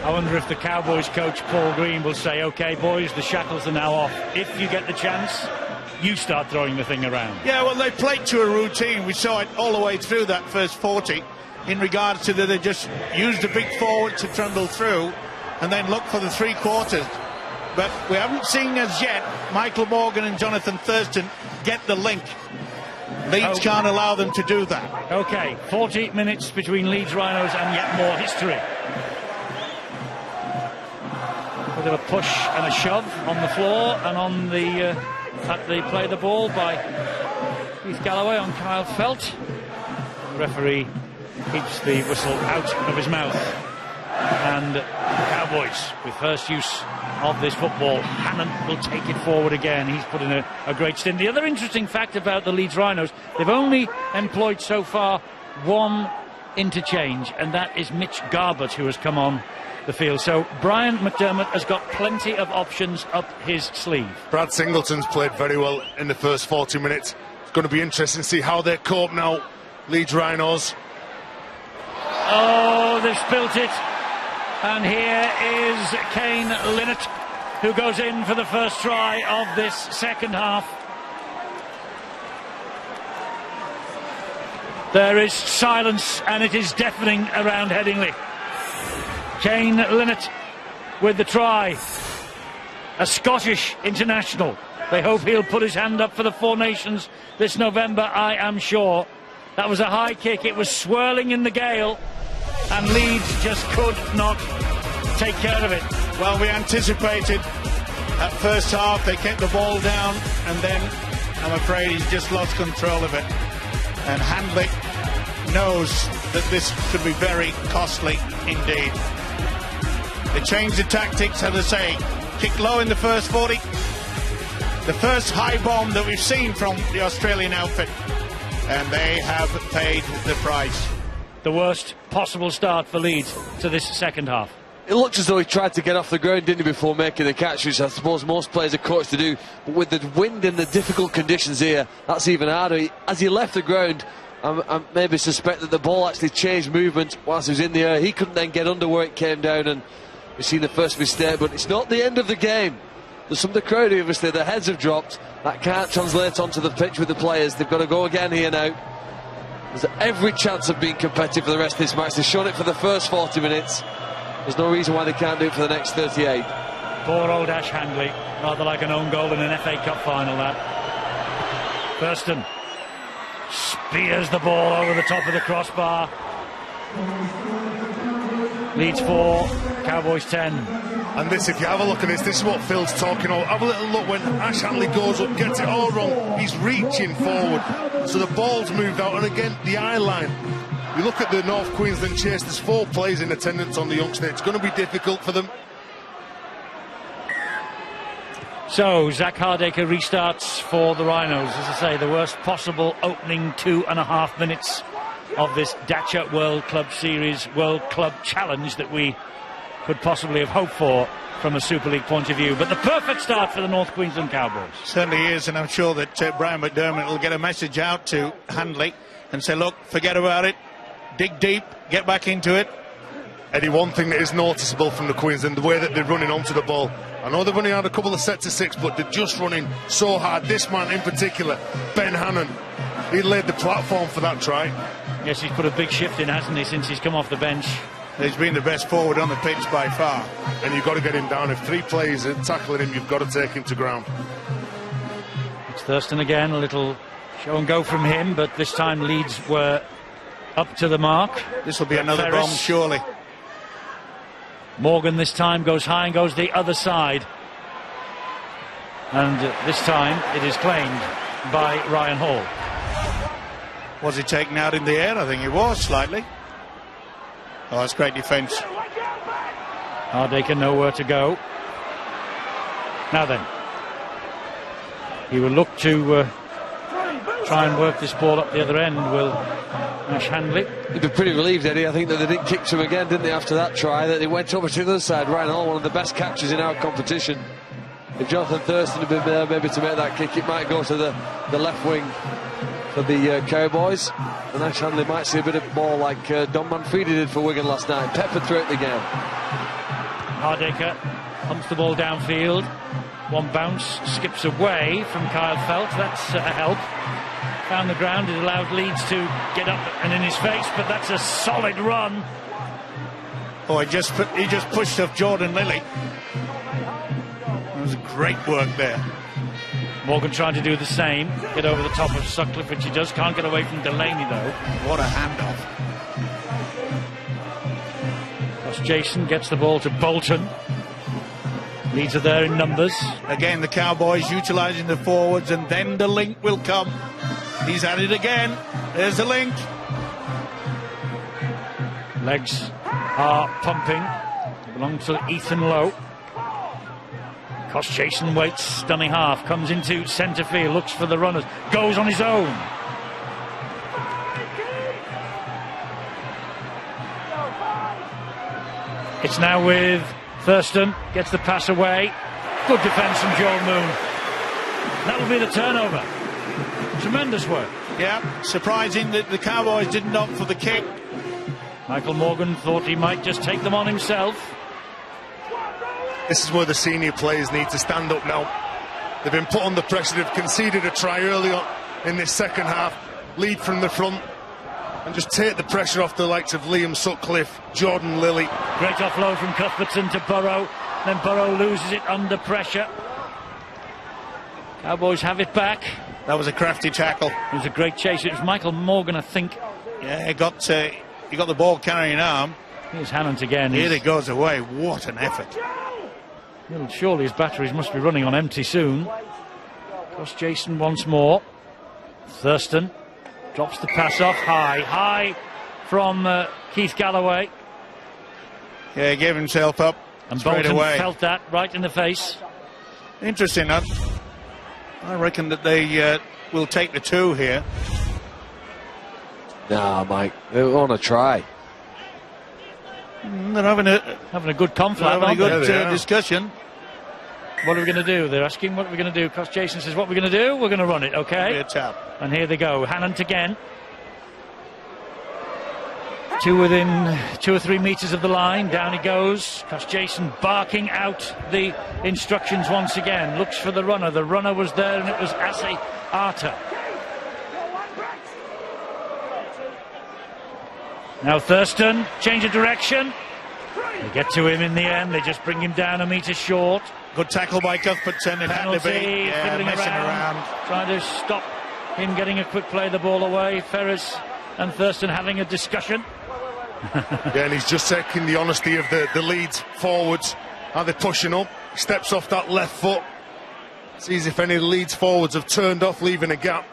I wonder if the Cowboys coach Paul Green will say, OK, boys, the shackles are now off. If you get the chance, you start throwing the thing around. Yeah, well, they played to a routine. We saw it all the way through that first 40 in regards to that they just used the big forward to trundle through and then look for the 3 quarters. But we haven't seen as yet Michael Morgan and Jonathan Thurston get the link. Leeds can't allow them to do that. Okay, 40 minutes between Leeds Rhinos and yet more history. A bit of a push and a shove on the floor and on the at the play the ball by Keith Galloway on Kyle Felt. The referee keeps the whistle out of his mouth. And the Cowboys, with first use of this football, Hannon will take it forward again. He's put in a great stint. The other interesting fact about the Leeds Rhinos, they've only employed so far one interchange, and that is Mitch Garbett, who has come on the field. So Brian McDermott has got plenty of options up his sleeve. Brad Singleton's played very well in the first 40 minutes. It's going to be interesting to see how they cope now, Leeds Rhinos. Oh, they've spilt it. And here is Kane Linnett, who goes in for the first try of this second half. There is silence, and it is deafening around Headingley. Kane Linnett with the try. A Scottish international. They hope he'll put his hand up for the Four Nations this November, I am sure. That was a high kick. It was swirling in the gale, and Leeds just could not take care of it. Well, we anticipated at first half they kept the ball down, and then I'm afraid he's just lost control of it. And Handley knows that this could be very costly indeed. They changed the tactics, as I say, kicked low in the first 40. The first high bomb that we've seen from the Australian outfit, and they have paid the price. The worst possible start for Leeds to this second half. It looked as though he tried to get off the ground, didn't he, before making the catch, which I suppose most players are coached to do. But with the wind and the difficult conditions here, that's even harder. As he left the ground, I maybe suspect that the ball actually changed movement whilst he was in the air. He couldn't then get under where it came down, and we've seen the first mistake. But it's not the end of the game. There's some of the crowd, obviously, their heads have dropped. That can't translate onto the pitch with the players. They've got to go again here now. There's every chance of being competitive for the rest of this match. They've shown it for the first 40 minutes. There's no reason why they can't do it for the next 38. Poor old Ash Handley, rather like an own goal in an FA Cup final, that. Thurston spears the ball over the top of the crossbar. Leeds 4, Cowboys 10. And this, if you have a look at this is what Phil's talking about. Have a little look when Ash Handley goes up, gets it all wrong. He's reaching forward, so the ball's moved out. And again, the eye line. You look at the North Queensland chase, there's 4 players in attendance on the youngster. It's going to be difficult for them. So Zach Hardacre restarts for the Rhinos. As I say, the worst possible opening 2.5 minutes of this Dacia World Club Series, World Club Challenge that we could possibly have hoped for from a Super League point of view. But the perfect start for the North Queensland Cowboys. Certainly is, and I'm sure that Brian McDermott will get a message out to Handley and say, look, forget about it, dig deep, get back into it. Eddie, one thing that is noticeable from the Queensland, the way that they're running onto the ball. I know they've only had a couple of sets of 6, but they're just running so hard. This man in particular, Ben Hannon, he laid the platform for that try. Yes, he's put a big shift in, hasn't he, since he's come off the bench. He's been the best forward on the pitch by far. And you've got to get him down. If 3 players are tackling him, you've got to take him to ground. It's Thurston again, a little show and go from him, but this time Leeds were up to the mark. This will be another bomb, surely. Morgan this time goes high and goes the other side. And this time it is claimed by Ryan Hall. Was he taken out in the air? I think he was, slightly. Oh, that's great defence. Hardacre nowhere to go. Now then, he will look to try and work this ball up the other end, will Ash Handley. He'd be pretty relieved, Eddie. I think that they didn't kick to him again, didn't they, after that try, that he went over to the other side. Ryan Hall, one of the best catches in our competition. If Jonathan Thurston had been there maybe to make that kick, it might go to the left wing for the Cowboys, and Ash Handley might see a bit of ball like Don Manfredi did for Wigan last night, peppered throughout the game. Hardacre pumps the ball downfield, one bounce, skips away from Kyle Felt. That's a help. Found the ground, it allowed Leeds to get up and in his face, but that's a solid run. Oh, he just pushed off Jordan Lilly. It was great work there. Morgan trying to do the same, get over the top of Sutcliffe, which he does. Can't get away from Delaney though. What a handoff. Jason gets the ball to Bolton. Leeds are there in numbers. Again, the Cowboys utilising the forwards, and then the link will come. He's at it again. There's the link. Legs are pumping. Belongs to Ethan Lowe. Jason waits, stunning half, comes into centre field, looks for the runners, goes on his own. It's now with Thurston, gets the pass away. Good defence from Joel Moon. That'll be the turnover. Tremendous work. Yeah, surprising that the Cowboys didn't opt for the kick. Michael Morgan thought he might just take them on himself. This is where the senior players need to stand up now. They've been put under pressure. They've conceded a try early on in this second half. Lead from the front and just take the pressure off the likes of Liam Sutcliffe, Jordan Lilly. Great offload from Cuthbertson to Burrow. Then Burrow loses it under pressure. Cowboys have it back. That was a crafty tackle. It was a great chase. It was Michael Morgan, I think. Yeah, he got the ball carrying arm. Here's Hannant again. Here it goes away. What an effort. Well, surely his batteries must be running on empty soon. Cross Jason once more. Thurston drops the pass off high from Keith Galloway. Yeah, he gave himself up and straight Bolton away. Felt that right in the face. Interesting. I reckon that they will take the 2 here. Nah, Mike, they want to try. They're having a good conflict, having a good discussion. What are we going to do? They're asking what we're going to do. Cross Jason says, what we're going to do? We're going to run it, okay? A tap. And here they go. Hannant again. 2 within 2 or 3 metres of the line. Down he goes. Cross Jason barking out the instructions once again. Looks for the runner. The runner was there, and it was Assi Arta. Now Thurston, change of direction. They get to him in the end. They just bring him down a metre short. Good tackle by Cuthbertson. It had to be. Messing around. Trying to stop him getting a quick play the ball away. Ferris and Thurston having a discussion. Yeah, and he's just taking the honesty of the Leeds forwards. Are they pushing up? Steps off that left foot. Sees if any Leeds forwards have turned off, leaving a gap.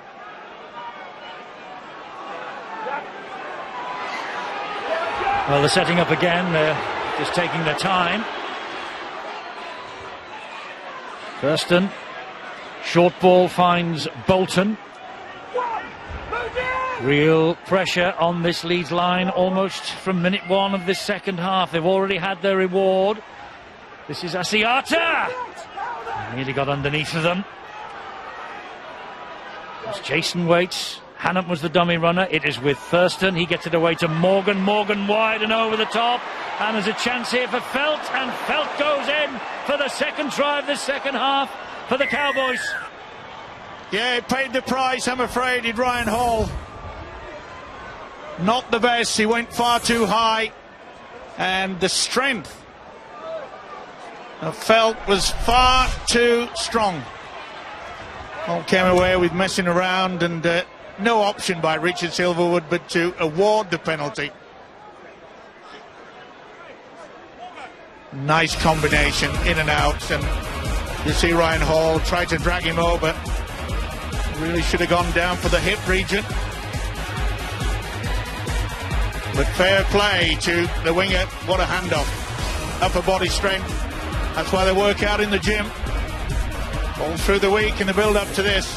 Well, they're setting up again. They're just taking their time. Thurston. Short ball finds Bolton. Real pressure on this Leeds line almost from minute 1 of this second half. They've already had their reward. This is Asiata. Nearly got underneath of them. As Jason waits. Hannant was the dummy runner. It is with Thurston. He gets it away to Morgan. Morgan wide and over the top. And there's a chance here for Felt. And Felt goes in for the second try of this second half for the Cowboys. Yeah, he paid the price, I'm afraid, did Ryan Hall. Not the best. He went far too high. And the strength of Felt was far too strong. All came away with messing around, and no option by Richard Silverwood but to award the penalty. Nice combination, in and out, and you see Ryan Hall try to drag him over. Really should have gone down for the hip region. But fair play to the winger. What a handoff. Upper body strength. That's why they work out in the gym. All through the week in the build-up to this.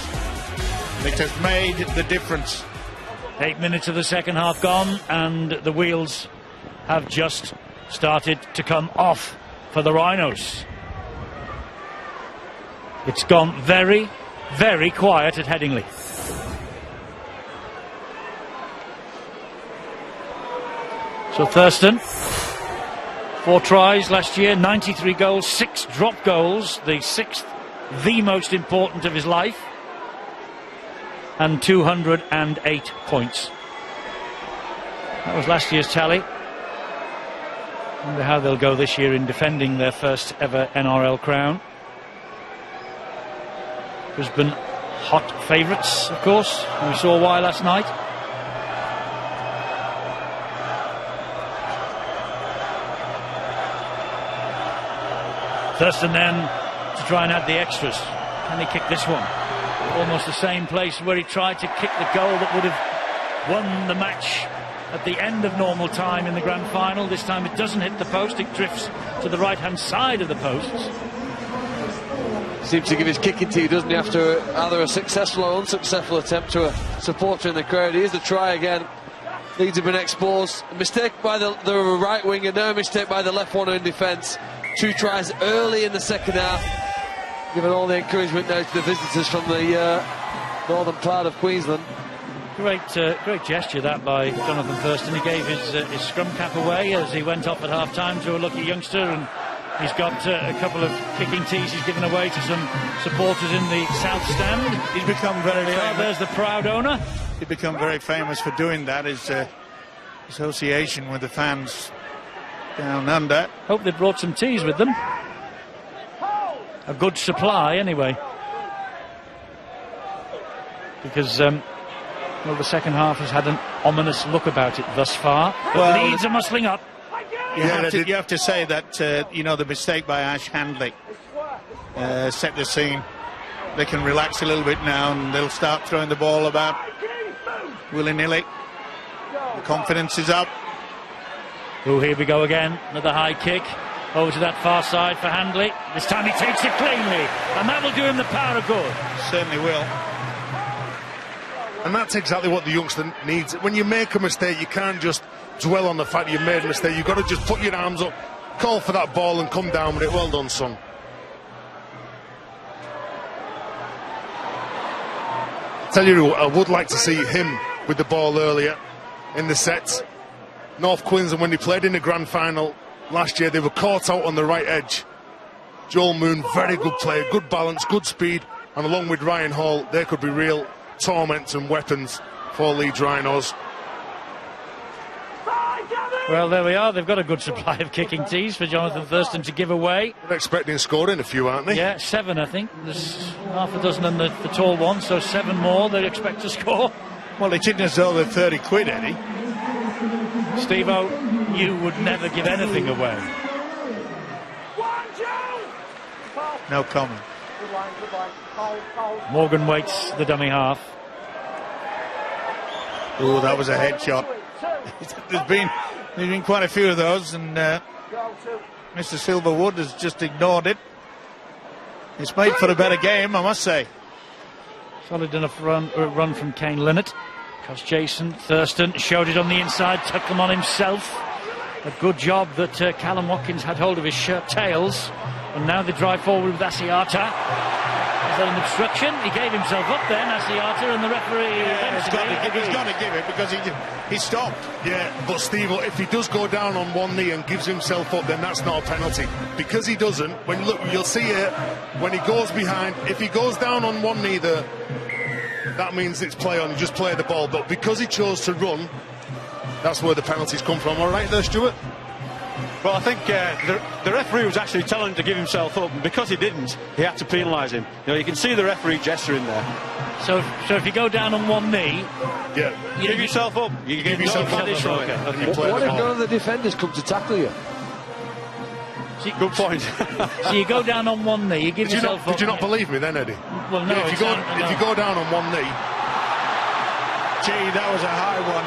It has made the difference. 8 minutes of the second half gone, and the wheels have just started to come off for the Rhinos. It's gone very, very quiet at Headingley. So Thurston, 4 tries last year, 93 goals, 6 drop goals, the 6th the most important of his life, and 208 points. That was last year's tally. Wonder how they'll go this year in defending their first ever NRL crown. Brisbane hot favourites, of course. And we saw why last night. Thurston then to try and add the extras. Can he kick this one? Almost the same place where he tried to kick the goal that would have won the match at the end of normal time in the grand final. This time it doesn't hit the post, it drifts to the right hand side of the posts. Seems to give his kicking tee, doesn't he, after either a successful or unsuccessful attempt to a supporter in the crowd. Here's the try again. Leeds have been exposed. A mistake by the right winger, no mistake by the left one in defence. 2 tries early in the second half, giving all the encouragement now to the visitors from the northern part of Queensland. Great gesture that by Jonathan Thurston. He gave his scrum cap away as he went off at half-time to a lucky youngster, and he's got a couple of kicking tees he's given away to some supporters in the south stand. He's become very famous. There's the proud owner. He's become very famous for doing that, his association with the fans down under. Hope they brought some teas with them. A good supply, anyway. Because, well, the second half has had an ominous look about it thus far. But Leeds are muscling up. You have to say that, you know, the mistake by Ash Handley set the scene. They can relax a little bit now and they'll start throwing the ball about willy-nilly. The confidence is up. Oh, here we go again. Another high kick over to that far side for Handley. This time he takes it cleanly, and that will do him the power of good. Certainly will. And that's exactly what the youngster needs. When you make a mistake, you can't just dwell on the fact you made a mistake. You've got to just put your arms up, call for that ball and come down with it. Well done, son. Tell you, I would like to see him with the ball earlier in the sets. North Queensland, when they played in the grand final last year, they were caught out on the right edge. Joel Moon, very good player, good balance, good speed, and along with Ryan Hall, they could be real torments and weapons for Leeds Rhinos. Well, there we are. They've got a good supply of kicking tees for Jonathan Thurston to give away. They're expecting scoring a few, aren't they? Yeah, 7, I think. There's half a dozen in the tall one, so 7 more they expect to score. Well, it's in as though they're 30 quid, Eddie. Steve-O, you would never give anything away. No comment. Morgan waits the dummy half. Oh, that was a headshot. There's been quite a few of those, and Mr. Silverwood has just ignored it. It's made for a better game, I must say. Solid enough run from Kane Linnett. Because Jason Thurston showed it on the inside, took them on himself. A good job that Callum Watkins had hold of his shirt tails. And now they drive forward with Asiata. Is that an obstruction? He gave himself up then, Asiata, and the referee... He's got to give it because he stopped. Yeah, but Steve, if he does go down on one knee and gives himself up, then that's not a penalty. Because he doesn't, when look, you'll see it, when he goes behind, if he goes down on one knee, that means it's play on, just play the ball. But because he chose to run, that's where the penalties come from. All right there, Stuart? Well, I think the referee was actually telling him to give himself up, and because he didn't, he had to penalise him. You know, you can see the referee gesturing there. So if you go down on one knee, yeah, you give yourself up. You give yourself up. What if none of the defenders come to tackle you? Good point. So you go down on one knee, you give yourself up. Did you not believe me then, Eddie? Well, no. Yeah, if you go down on one knee... Gee, that was a high one.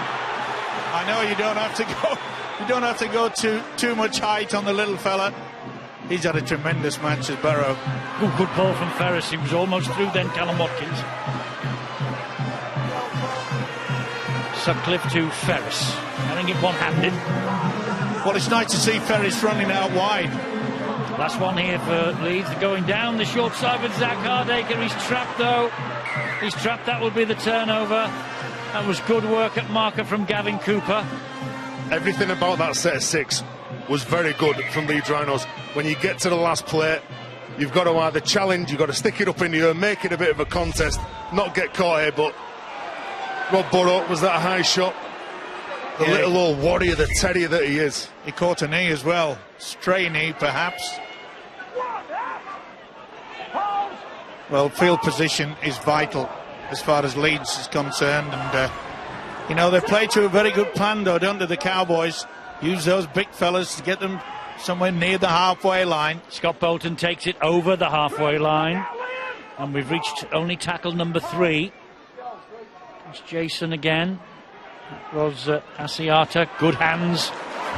I know you don't have to go... You don't have to go too much height on the little fella. He's had a tremendous match as Burrow. Good ball from Ferris. He was almost through then, Callum Watkins. Sutcliffe to Ferris. Having it one-handed. Well, it's nice to see Ferris running out wide. Last one here for Leeds. Going down the short side with Zach Hardacre. He's trapped, though. He's trapped. That will be the turnover. That was good work at marker from Gavin Cooper. Everything about that set of 6 was very good from Leeds Rhinos. When you get to the last play, you've got to either challenge, you've got to stick it up in the air, make it a bit of a contest, not get caught here. But Rob Burrow, was that a high shot? The little old warrior, the terrier that he is. He caught a knee as well. Stray knee, perhaps. Well, field position is vital as far as Leeds is concerned, and you know, they play to a very good plan though, don't they, the Cowboys? Use those big fellas to get them somewhere near the halfway line. Scott Bolton takes it over the halfway line, and we've reached only tackle number 3. It's Jason again. That was Asiata. Good hands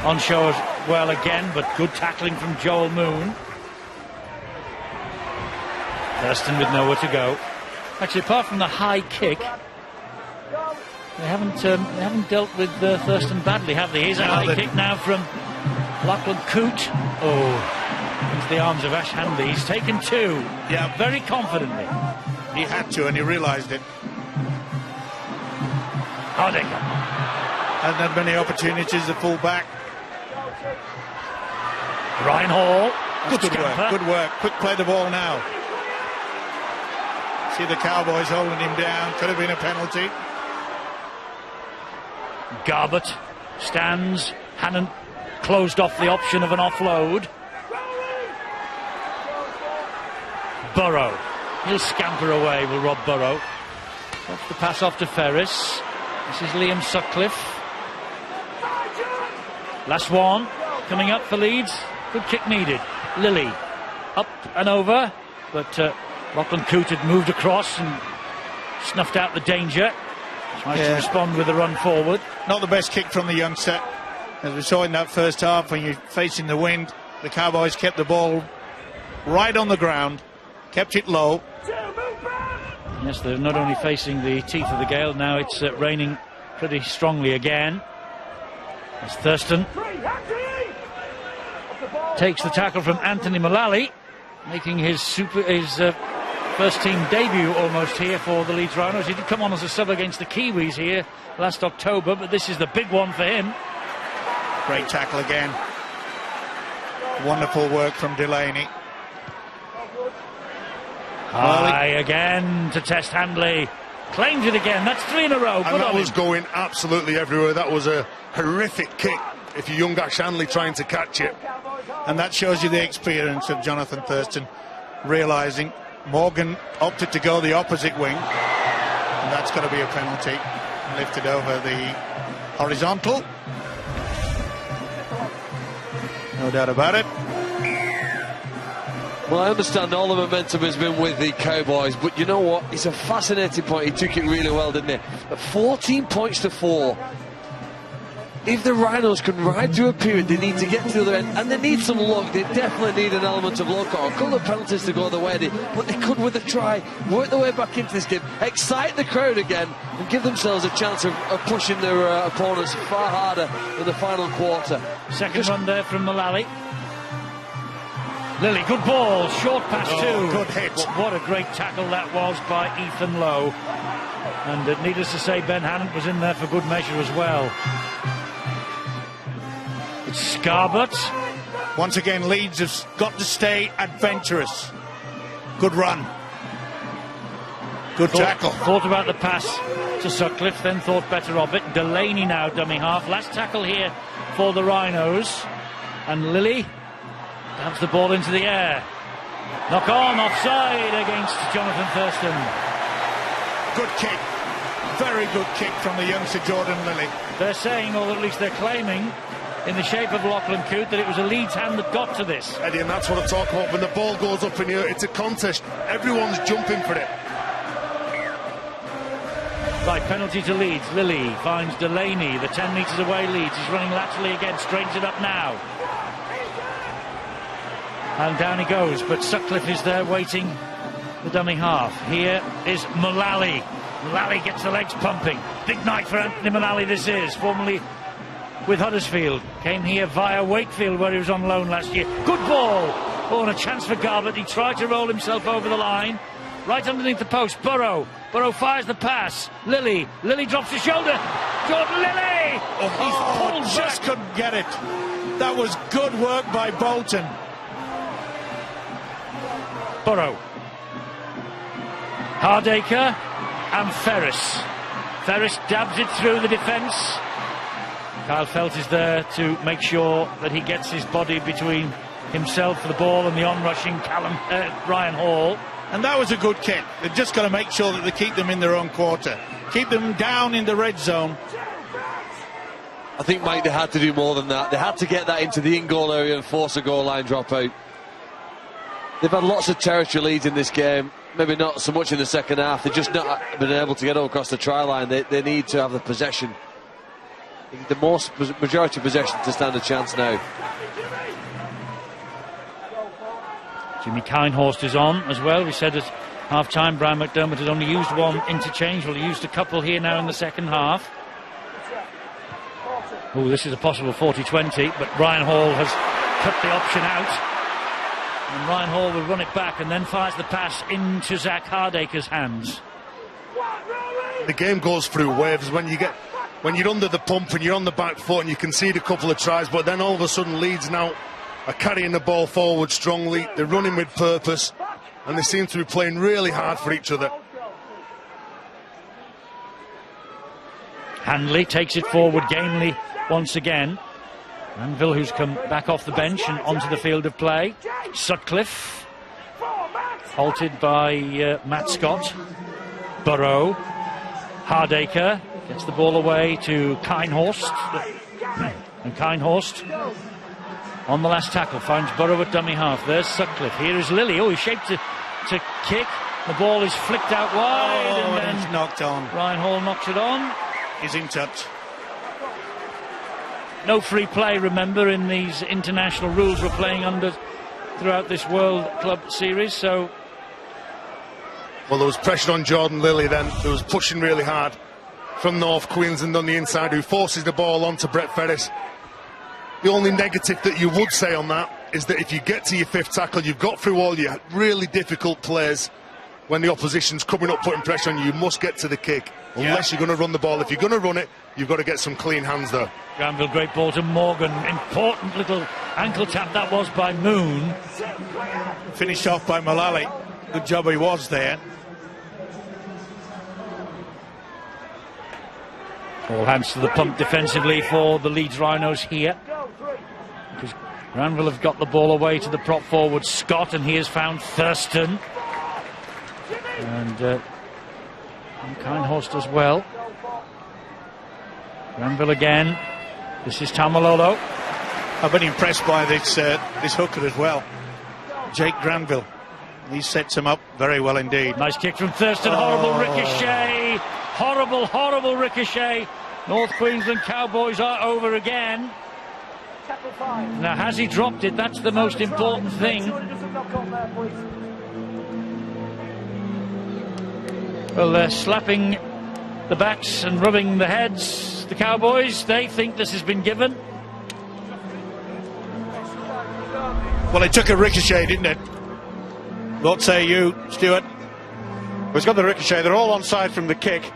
on show as well again, but good tackling from Joel Moon. Thurston with nowhere to go. Actually, apart from the high kick, they haven't dealt with Thurston badly, have they? Here's a high kick now from Lachlan Coote. Oh, into the arms of Ash Handley. He's taken 2. Yeah, very confidently. He had to, and he realised it. Harding hasn't had many opportunities to pull back. Ryan Hall. Good work. Quick play the ball now. See the Cowboys holding him down. Could have been a penalty. Garbutt stands. Hannon closed off the option of an offload. Burrow. He'll scamper away, will Rob Burrow. That's the pass off to Ferris. This is Liam Sutcliffe. Last one coming up for Leeds. Good kick needed. Lilly up and over, but Lachlan Coote had moved across and snuffed out the danger. Tries to respond with a run forward. Not the best kick from the youngster. As we saw in that first half, when you're facing the wind, the Cowboys kept the ball right on the ground, kept it low. Yes, they're not only facing the teeth of the gale, now it's raining pretty strongly again. As Thurston takes the tackle from Anthony Mullally, making his first team debut almost here for the Leeds Rhinos. He did come on as a sub against the Kiwis here last October, but this is the big one for him. Great tackle again. Wonderful work from Delaney. High again to test Handley. Claims it again. That's 3 in a row. And that was going absolutely everywhere. That was a horrific kick if you're young Ash Handley trying to catch it. And that shows you the experience of Jonathan Thurston, realising Morgan opted to go the opposite wing, and that's going to be a penalty. Lifted over the horizontal. No doubt about it. Well, I understand all the momentum has been with the Cowboys, but you know what? It's a fascinating point. He took it really well, didn't he? At 14 points to 4. If the Rhinos can ride through a period, they need to get to the other end, and they need some luck. They definitely need an element of luck or a couple of penalties to go their way, but they could, with a try, work their way back into this game, excite the crowd again, and give themselves a chance of pushing their opponents far harder in the final quarter. Second run there from Mullally. Lilly, good ball, short pass too. Good hit. What a great tackle that was by Ethan Lowe. And needless to say, Ben Hannon was in there for good measure as well. It's Scarbutt. Once again, Leeds have got to stay adventurous. Good run. Good tackle. Thought about the pass to Sutcliffe, then thought better of it. Delaney now, dummy half. Last tackle here for the Rhinos. And Lilly dabs the ball into the air. Knock on, offside against Jonathan Thurston. Good kick. Very good kick from the youngster Jordan Lilly. They're saying, or at least they're claiming, in the shape of Lachlan Coote, that it was a Leeds hand that got to this. Eddie, and that's what I'm talking about. When the ball goes up in the air, it's a contest. Everyone's jumping for it. Right, penalty to Leeds. Lilly finds Delaney, the 10 metres away Leeds. He's running laterally again, straightens it up now. And down he goes, but Sutcliffe is there waiting the dummy half. Here is Mullally. Mullally gets the legs pumping. Big night for Anthony Mullally this is, formerly with Huddersfield. Came here via Wakefield where he was on loan last year. Good ball. Oh, and a chance for Garbutt. He tried to roll himself over the line. Right underneath the post. Burrow fires the pass. Lilly drops the shoulder. Jordan Lilly! Oh, just couldn't get it. That was good work by Bolton. Burrow. Hardacre and Ferris. Ferris dabs it through the defence. Kyle Felt is there to make sure that he gets his body between himself, the ball, and the on-rushing Ryan Hall. And that was a good kick. They've just got to make sure that they keep them in their own quarter. Keep them down in the red zone. I think, Mike, they had to do more than that. They had to get that into the in-goal area and force a goal line dropout. They've had lots of territory leads in this game. Maybe not so much in the second half. They've just not been able to get across the try line. They need to have the possession. The most majority of possession to stand a chance now. Jimmy Kinehorst is on as well. We said at half-time Brian McDermott had only used one interchange. Well, he used a couple here now in the second half. Oh, this is a possible 40-20, but Ryan Hall has cut the option out. And Ryan Hall will run it back and then fires the pass into Zach Hardacre's hands. The game goes through waves when you're under the pump and you're on the back foot and you concede a couple of tries, but then all of a sudden Leeds now are carrying the ball forward strongly. They're running with purpose and they seem to be playing really hard for each other. Handley takes it forward gamely once again. Granville, who's come back off the bench and onto the field of play. Sutcliffe, halted by Matt Scott. Burrow, Hardacre gets the ball away to Kinehorst. And Kinehorst on the last tackle finds Burrow at dummy half. There's Sutcliffe. Here is Lilly. Oh, he's shaped to kick. The ball is flicked out wide and then it's knocked on. Ryan Hall knocks it on. He's in touch. No free play, remember, in these international rules we're playing under throughout this World Club Series, so... Well, there was pressure on Jordan Lilly then. There was pushing really hard from North Queensland on the inside, who forces the ball onto Brett Ferris. The only negative that you would say on that is that if you get to your fifth tackle, you've got through all your really difficult plays. When the opposition's coming up putting pressure on you, you must get to the kick, unless you're going to run the ball. If you're going to run it, you've got to get some clean hands there. Granville, great ball to Morgan. Important little ankle tap that was by Moon. Finished off by Mullally. Good job he was there. All hands to the pump defensively for the Leeds Rhinos here. Because Granville have got the ball away to the prop forward Scott, and he has found Thurston. And Kinehorst as well. Granville again. This is Tamalolo. I've been impressed by this hooker as well, Jake Granville. He sets him up very well indeed. Nice kick from Thurston. Horrible ricochet. Horrible ricochet. North Queensland Cowboys are over again. Now, has he dropped it? That's the most important thing. Well, they're slapping the backs and rubbing the heads. The Cowboys, they think this has been given. Well, it took a ricochet, didn't it? What say you, Stuart? Well, he's got the ricochet. They're all onside from the kick.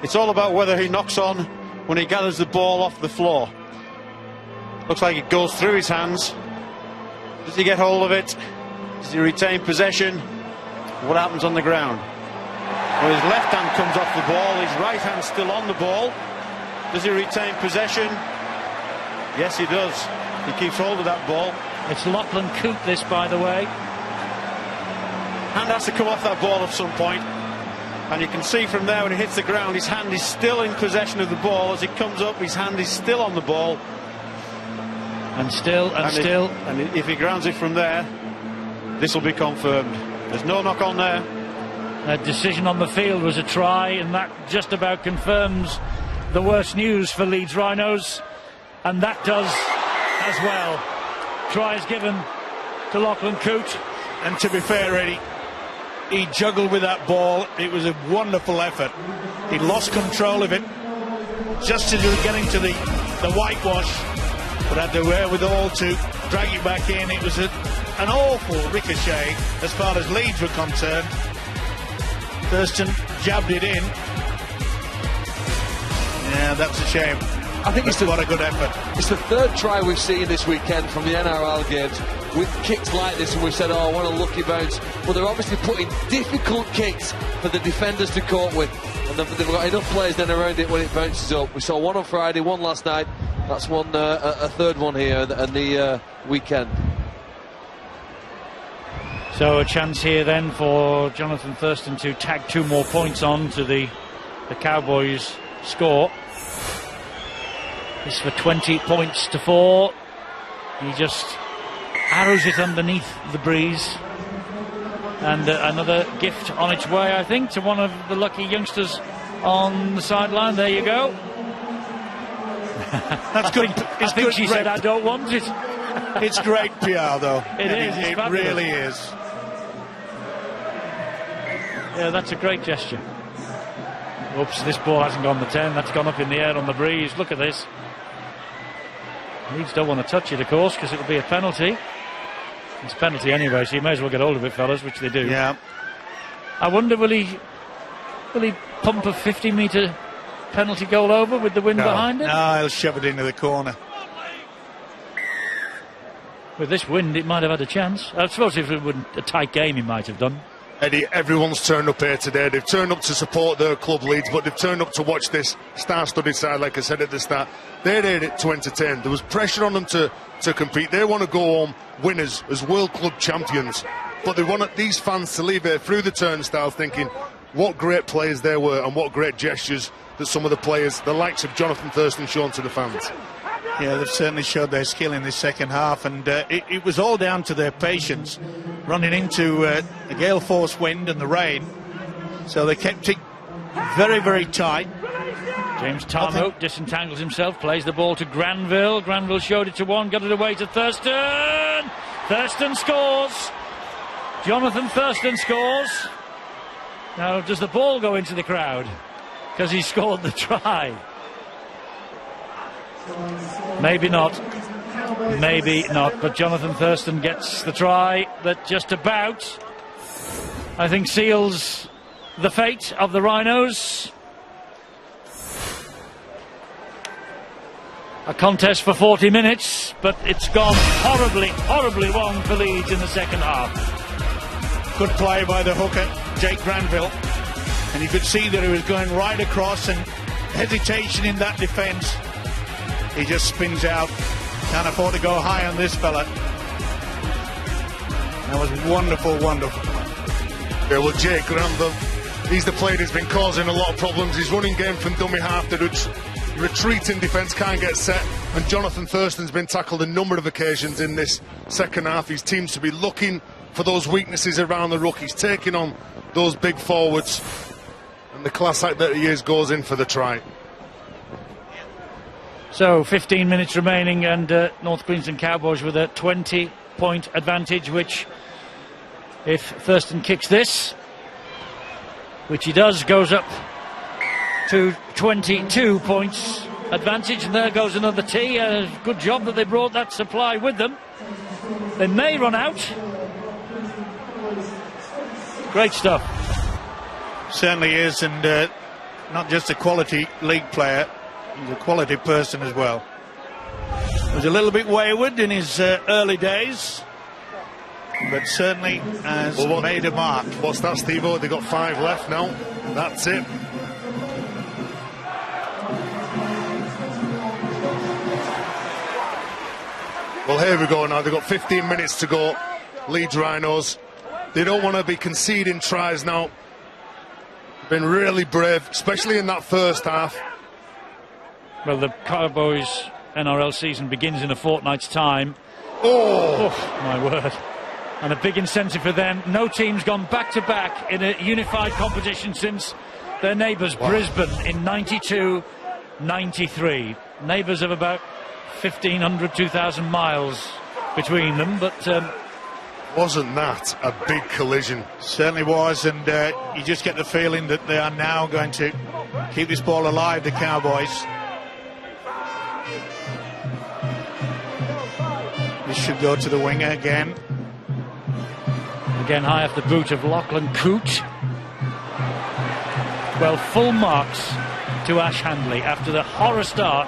It's all about whether he knocks on when he gathers the ball off the floor. Looks like it goes through his hands. Does he get hold of it? Does he retain possession? What happens on the ground? Well, his left hand comes off the ball, his right hand's still on the ball. Does he retain possession? Yes, he does. He keeps hold of that ball. It's Lachlan Coote, this, by the way. Hand has to come off that ball at some point. And you can see from there when he hits the ground, his hand is still in possession of the ball. As it comes up, his hand is still on the ball. And still. If he grounds it from there, this will be confirmed. There's no knock on there. That decision on the field was a try, and that just about confirms the worst news for Leeds Rhinos, and that does as well. Try is given to Lachlan Coote. And to be fair, Eddie, he juggled with that ball. It was a wonderful effort. He lost control of it just as he was getting to the whitewash, but had the wherewithal to drag it back in. It was an awful ricochet as far as Leeds were concerned. Thurston jabbed it in. Yeah, that's a shame. I think what a good effort. It's the third try we've seen this weekend from the NRL games with kicks like this, and we've said, oh, what a lucky bounce. But they're obviously putting difficult kicks for the defenders to cope with, and they've got enough players then around it when it bounces up. We saw one on Friday, one last night. That's one, a third one here in the weekend. So a chance here then for Jonathan Thurston to tag 2 more points on to the Cowboys score. This for 20 points to 4. He just arrows it underneath the breeze. And another gift on its way, I think, to one of the lucky youngsters on the sideline. There you go. That's good. I think she said, I don't want it. It's great PR, though. It really is. Yeah, that's a great gesture. Oops, this ball hasn't gone the 10. That's gone up in the air on the breeze. Look at this. Leeds don't want to touch it, of course, because it'll be a penalty. It's a penalty anyway, so you may as well get hold of it, fellas, which they do. Yeah. I wonder, will he pump a 50-metre penalty goal over with the wind behind it? No, he'll shove it into the corner. With this wind, it might have had a chance. I suppose if it was a tight game, he might have done. Eddie, everyone's turned up here today. They've turned up to support their club, Leeds, but they've turned up to watch this star-studded side, like I said at the start. They're here to entertain. There was pressure on them to compete. They want to go home winners as World Club champions. But they want these fans to leave here through the turnstile thinking what great players there were and what great gestures that some of the players, the likes of Jonathan Thurston, shown to the fans. Yeah, they've certainly showed their skill in this second half, and it was all down to their patience, running into a gale force wind and the rain, so they kept it very, very tight. James Tarmote disentangles himself, plays the ball to Granville. Granville showed it to one, got it away to Thurston. Thurston scores. Jonathan Thurston scores. Now, does the ball go into the crowd? Because he scored the try. Maybe not. Maybe not. But Jonathan Thurston gets the try that just about, I think, seals the fate of the Rhinos. A contest for 40 minutes, but it's gone horribly, horribly wrong for Leeds in the second half. Good play by the hooker, Jake Granville. And you could see that he was going right across, and hesitation in that defence. He just spins out. Can't afford to go high on this fella. That was wonderful, wonderful. Yeah, well, Jake Granville, he's the player that's been causing a lot of problems. He's running game from dummy half. The retreating defence can't get set. And Jonathan Thurston's been tackled a number of occasions in this second half. He seems to be looking for those weaknesses around the ruck. He's taking on those big forwards. And the class act that he is goes in for the try. So 15 minutes remaining, and North Queensland Cowboys with a 20-point advantage, which, if Thurston kicks this, which he does, goes up to 22 points advantage. And there goes another tee. Good job that they brought that supply with them. They may run out. Great stuff. Certainly is, and not just a quality league player, he's a quality person as well. He was a little bit wayward in his early days, but certainly has made a mark. What's that, Steve-O? They've got 5 left now. That's it. Well, here we go now. They've got 15 minutes to go. Leeds Rhinos. They don't want to be conceding tries now. Been really brave, especially in that first half. Well, the Cowboys NRL season begins in a fortnight's time. Oh, my word. And a big incentive for them. No team's gone back-to-back in a unified competition since their neighbours, Brisbane, in 92-93. Neighbours of about 1,500, 2,000 miles between them, but... wasn't that a big collision? Certainly was, and you just get the feeling that they are now going to keep this ball alive, the Cowboys. This should go to the winger again. Again, high off the boot of Lachlan Coote. Well, full marks to Ash Handley after the horror start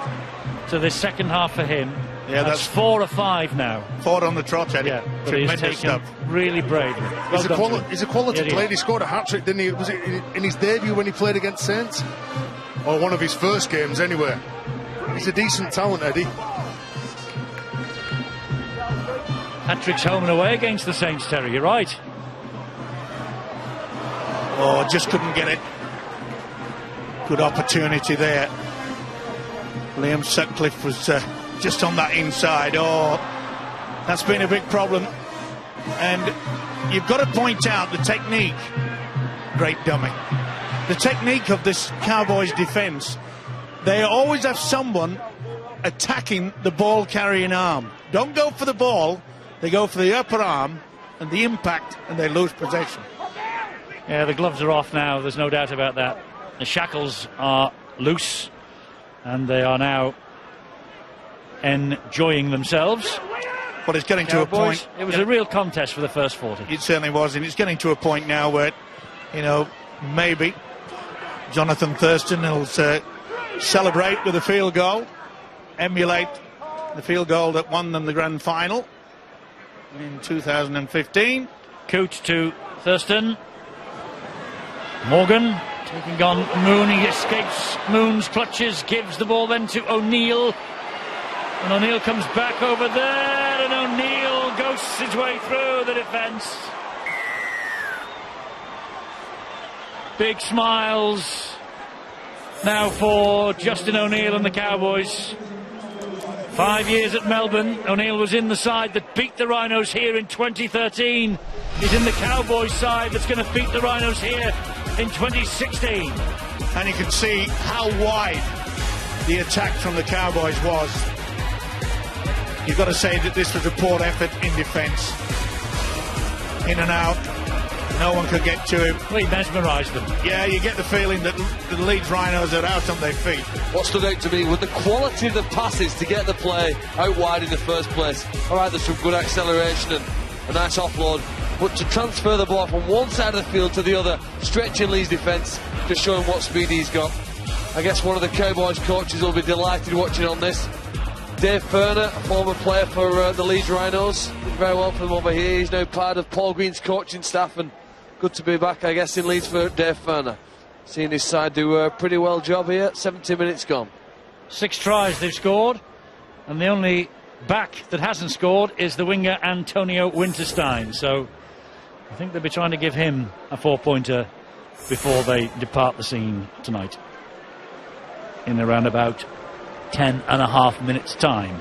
to this second half for him. Yeah, that's 4 or 5 now. 4 on the trot, Eddie. Yeah, but he's taken stuff. Really bravely. Well, he's a quality player. He scored a hat-trick, didn't he? Was it in his debut when he played against Saints? Or one of his first games, anyway. He's a decent talent, Eddie. Hat-trick's home and away against the Saints, Terry. You're right. Oh, just couldn't get it. Good opportunity there. Liam Sutcliffe was just on that inside. Oh, that's been a big problem. And you've got to point out the technique. Great dummy. The technique of this Cowboys defence. They always have someone attacking the ball carrying arm. Don't go for the ball, they go for the upper arm and the impact, and they lose possession. Yeah, the gloves are off now, there's no doubt about that. The shackles are loose and they are now enjoying themselves. But it's getting to a point. It was a real contest for the first 40. It certainly was, and it's getting to a point now where, you know, maybe Jonathan Thurston will celebrate with a field goal, emulate the field goal that won them the grand final in 2015. Coote to Thurston. Morgan taking on Moon. He escapes Moon's clutches, gives the ball then to O'Neill. And O'Neill comes back over there, and O'Neill ghosts his way through the defence. Big smiles now for Justin O'Neill and the Cowboys. 5 years at Melbourne. O'Neill was in the side that beat the Rhinos here in 2013. He's in the Cowboys side that's going to beat the Rhinos here in 2016. And you can see how wide the attack from the Cowboys was. You've got to say that this was a poor effort in defence. In and out. No one could get to him. Well, he mesmerised them. Yeah, you get the feeling that the Leeds Rhinos are out on their feet. What stood out to me was the quality of the passes to get the play out wide in the first place. All right, there's some good acceleration and a nice offload, but to transfer the ball from one side of the field to the other, stretching Leeds' defence, just showing what speed he's got. I guess one of the Cowboys coaches will be delighted watching on this. Dave Ferner, a former player for the Leeds Rhinos, did very well for them over here. He's now part of Paul Green's coaching staff, and good to be back, I guess, in Leeds for Dave Ferner. Seeing his side do a pretty well job here. 70 minutes gone. 6 tries they've scored, and the only back that hasn't scored is the winger Antonio Winterstein. So I think they'll be trying to give him a 4-pointer before they depart the scene tonight in around about 10.5 minutes time.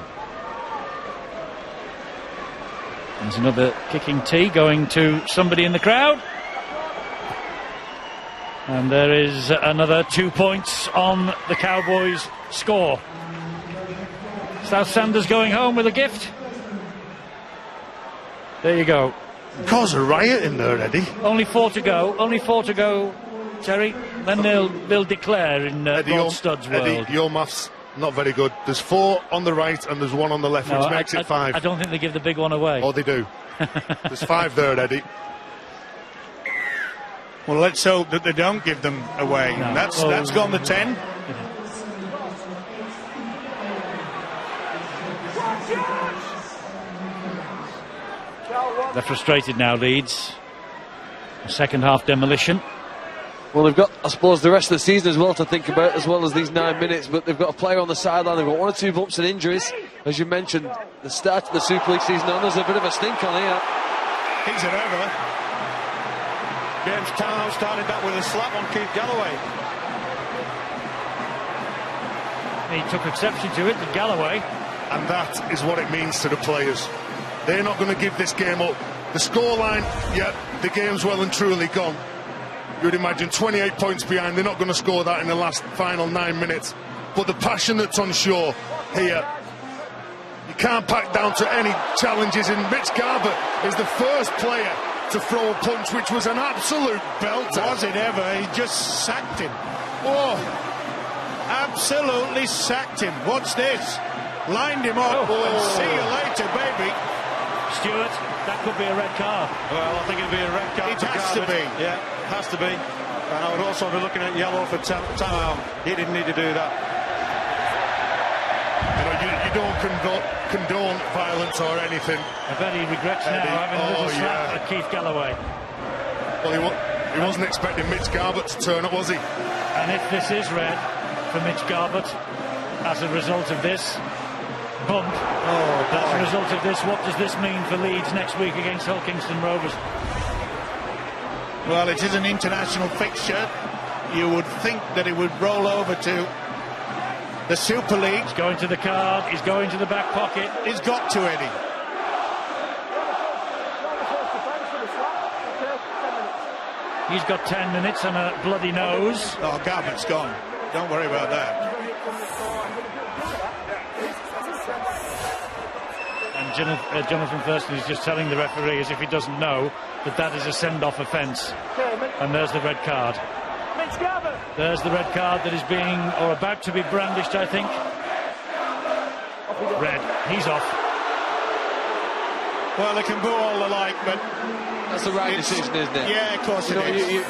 There's another kicking tee going to somebody in the crowd. And there is another 2 points on the Cowboys' score. South Sanders going home with a gift. There you go. Cause a riot in there, Eddie. Only 4 to go. Only 4 to go, Terry. Then they'll declare in Rod Studd's world. Eddie, your maths not very good. There's 4 on the right and there's 1 on the left, which makes it 5. I don't think they give the big one away. Oh, they do. There's 5 there, Eddie. Well, let's hope that they don't give them away. No. That's gone to 10. They're frustrated now, Leeds. A second half demolition. Well, they've got, I suppose, the rest of the season as well to think about, as well as these 9 minutes, but they've got a player on the sideline. They've got 1 or 2 bumps and injuries. As you mentioned, the start of the Super League season on, there's a bit of a stink on here. Things are over. James Tarnow started that with a slap on Keith Galloway. He took exception to it, did Galloway. And that is what it means to the players. They're not going to give this game up. The scoreline, yeah, the game's well and truly gone. You would imagine 28 points behind. They're not going to score that in the final 9 minutes. But the passion that's on shore here, you can't back down to any challenges. And Mitch Garbutt is the first player to throw a punch, which was an absolute belter. Was it ever? He just sacked him. Oh, absolutely sacked him. What's this? Lined him up and see you later, baby. Stewart, that could be a red card. Well, I think it'd be a red card. It has to be. Yeah, it has to be. And I would also be looking at yellow for timeout. He didn't need to do that. You don't condone violence or anything. I bet he regrets now having a little slap at Keith Galloway. Well, he wasn't expecting Mitch Garbutt to turn up, was he? And if this is red for Mitch Garbutt, as a result of this bump, as a result of this, what does this mean for Leeds next week against Hull Kingston Rovers? Well, it is an international fixture. You would think that it would roll over to the Super League. He's going to the card, he's going to the back pocket. He's got to, Eddie. He's got 10 minutes and a bloody nose. Oh, Garbutt's gone. Don't worry about that. And Jonathan Thurston is just telling the referee, as if he doesn't know, that that is a send-off offence. And there's the red card. There's the red card that is being, or about to be brandished, I think. Red. He's off. Well, they can boo all they like, but that's the right decision, isn't it? Yeah, of course it is.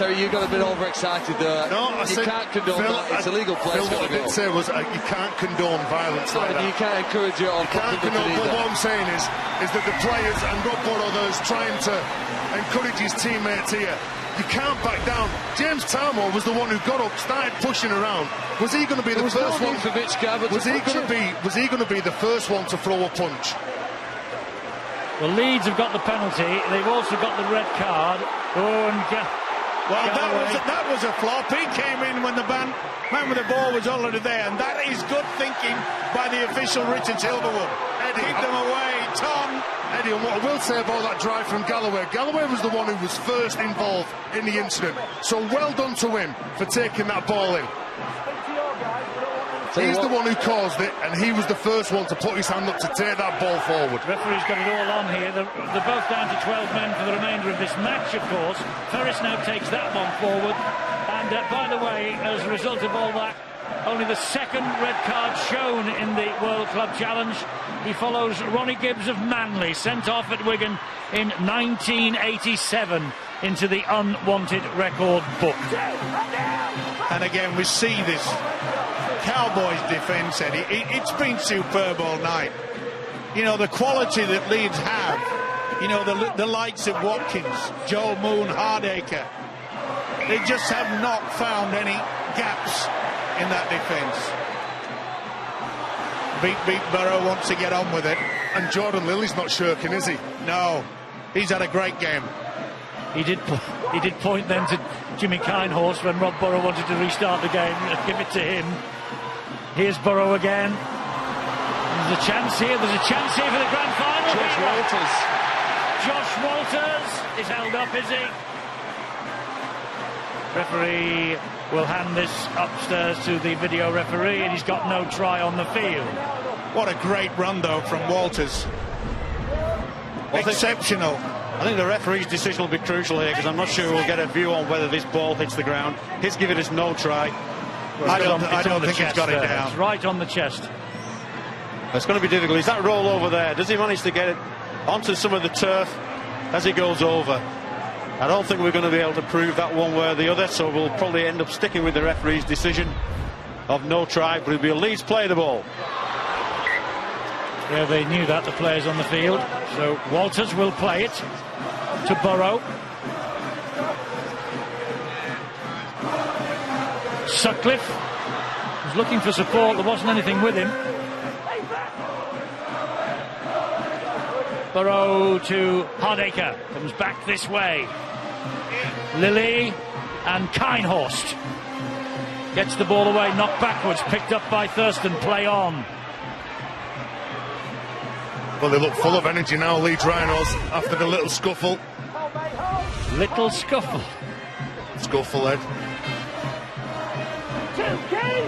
Terry, you got a bit overexcited there. No, I said, can't condone Phil, that. It's illegal play. Phil, what I did say was you can't condone violence like that. You can't encourage it or can't condone. But what I'm saying is that the players and Rob Burrow is trying to encourage his teammates here. You can't back down. James Tarmore was the one who got up, started pushing around. Was he going to be the first one? For Mitch Garbutt was he going to be the first one to throw a punch? Well, Leeds have got the penalty. They've also got the red card. Oh, and well, that was a flop. He came in when the man with the ball was already there, and that is good thinking by the official Richard Silverwood. Eddie, keep them away, Tom. Eddie, and what I will say about that drive from Galloway was the one who was first involved in the incident. So well done to him for taking that ball in. He's the one who caused it, and he was the first one to put his hand up to take that ball forward. Referee's got it all on here. They're both down to 12 men for the remainder of this match, of course. Ferris now takes that one forward. And by the way, as a result of all that, only the second red card shown in the World Club Challenge. He follows Ronnie Gibbs of Manly, sent off at Wigan in 1987 into the unwanted record book. And again, we see this Cowboys defence, Eddie. It's been superb all night. You know, the quality that Leeds have, you know, the likes of Watkins, Joel Moon, Hardacre, they just have not found any gaps in that defence. Beat Burrow wants to get on with it. And Jordan Lilly's not shirking, is he? No, he's had a great game. He did point then to Jimmy Kinehorse when Rob Burrow wanted to restart the game. Give it to him. Here's Burrow again. There's a chance here. There's a chance here for the grand final. Josh Walters is held up, is he? Referee will hand this upstairs to the video referee, and he's got no try on the field. What a great run, though, from Walters. Exceptional. I think the referee's decision will be crucial here, because I'm not sure we'll get a view on whether this ball hits the ground. He's given us no try. I don't think he's got it down. It's right on the chest. It's going to be difficult. Is that roll over there? Does he manage to get it onto some of the turf as he goes over? I don't think we're going to be able to prove that one way or the other, so we'll probably end up sticking with the referee's decision of no try, but it'll be a Leeds play the ball. Yeah, they knew that, the players on the field. So Walters will play it to Burrow. Sutcliffe was looking for support. There wasn't anything with him. Burrow to Hardacre. Comes back this way. Lilly and Kinehorst. Gets the ball away, knocked backwards, picked up by Thurston. Play on. Well, they look full of energy now, Leeds Rhinos, after the little scuffle. Little scuffle. Scuffle, Ed.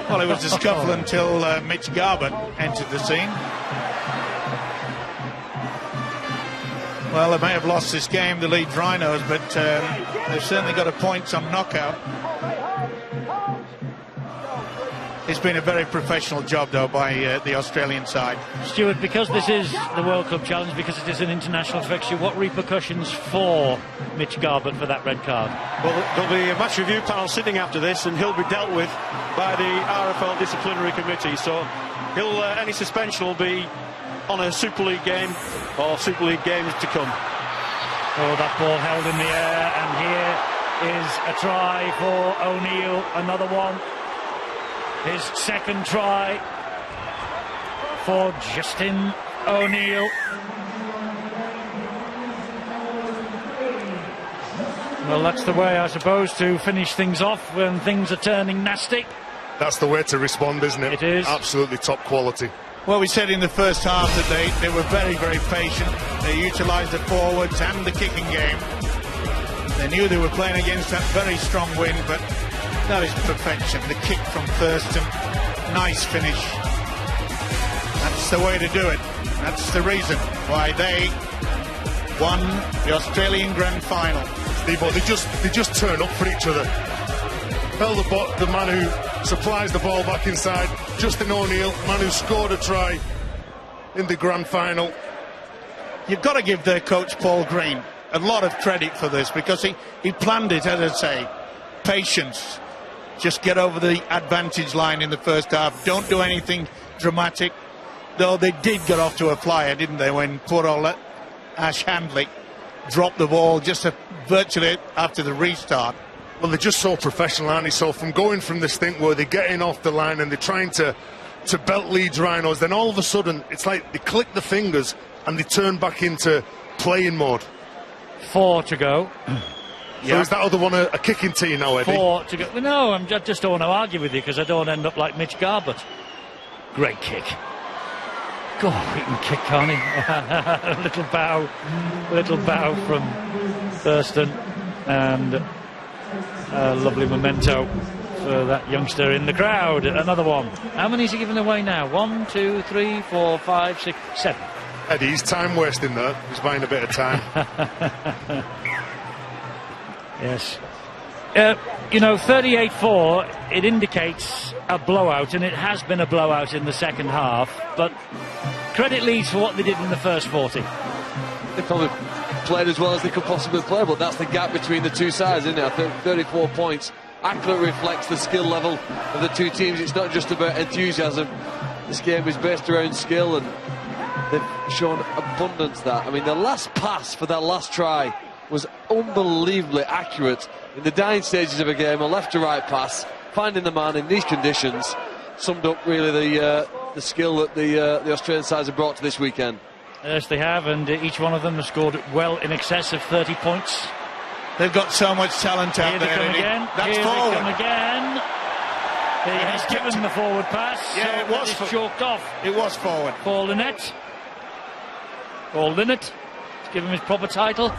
Well, it was a scuffle until Mitch Garbutt entered the scene. Well, they may have lost this game, the Leeds Rhinos, but they've certainly got a point on knockout. It's been a very professional job, though, by the Australian side. Stuart, because this is the World Club Challenge, because it is an international fixture, what repercussions for Mitch Garbutt for that red card? Well, there'll be a match review panel sitting after this, and he'll be dealt with by the RFL disciplinary committee. So any suspension will be on a Super League game or Super League games to come. Oh, that ball held in the air, and here is a try for O'Neill, another one. His second try for Justin O'Neill. Well, that's the way, I suppose, to finish things off when things are turning nasty. That's the way to respond, isn't it? It is. Absolutely top quality. Well, we said in the first half that they were very, very patient. They utilised the forwards and the kicking game. They knew they were playing against that very strong wind, but that is perfection. The kick from Thurston, nice finish. That's the way to do it. That's the reason why they won the Australian Grand Final. They just turn up for each other. The man who supplies the ball back inside, Justin O'Neill, man who scored a try in the Grand Final. You've got to give their coach Paul Green a lot of credit for this, because he planned it, as I say. Patience. Just get over the advantage line in the first half. Don't do anything dramatic. Though they did get off to a flyer, didn't they, when poor old Ash Handley dropped the ball just virtually after the restart. Well, they're just so professional, aren't they? So from going from this thing where they're getting off the line and they're trying to belt Leeds Rhinos, then all of a sudden it's like they click the fingers and they turn back into playing mode. 4 to go. So is that other one a kicking tee now, Eddie? 4 to go. Well, no, I just don't want to argue with you, because I don't want to end up like Mitch Garbutt. Great kick. God, he can kick, can't he? little bow from Thurston, and a lovely memento for that youngster in the crowd. Another one. How many is he giving away now? 1, 2, 3, 4, 5, 6, 7. Eddie, he's time wasting there. He's buying a bit of time. Yes. 38-4, it indicates a blowout, and it has been a blowout in the second half, but credit Leeds for what they did in the first 40. They probably played as well as they could possibly play, but that's the gap between the two sides, isn't it? I think 34 points accurately reflects the skill level of the two teams. It's not just about enthusiasm. This game is based around skill, and they've shown abundance that. I mean, the last pass for that last try was unbelievably accurate in the dying stages of a game. A left to right pass, finding the man in these conditions, summed up really the skill that the Australian sides have brought to this weekend. Yes, they have, and each one of them has scored well in excess of 30 points. They've got so much talent out there. Again. That's Here forward. they come again. He has given the forward pass. Yeah, so it was chalked off. It was forward. Paul Linnett. Let's give him his proper title.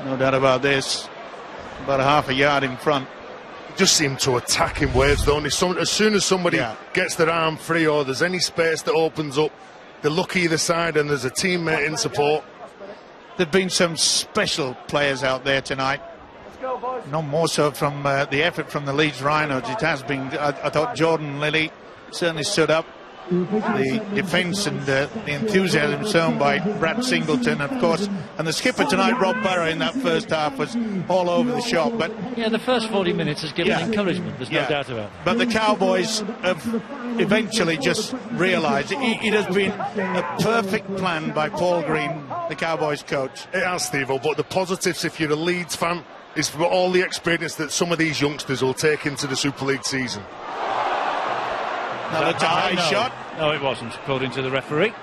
No doubt about this. About a half a yard in front. Just seem to attack in waves, don't they? As soon as somebody gets their arm free or there's any space that opens up, they look either side and there's a teammate in support. There have been some special players out there tonight. No more so from the effort from the Leeds Rhinos. It has been, I thought Jordan Lilly certainly stood up. The defence and the enthusiasm shown by Brad Singleton, of course, and the skipper tonight, Rob Burrow, in that first half was all over the shop. But yeah, the first 40 minutes has given encouragement. There's no doubt about it. But the Cowboys have eventually just realised it has been a perfect plan by Paul Green, the Cowboys coach. It has, Steve-o, but the positives, if you're a Leeds fan, is for all the experience that some of these youngsters will take into the Super League season. That looked a high shot. No, it wasn't, according to the referee,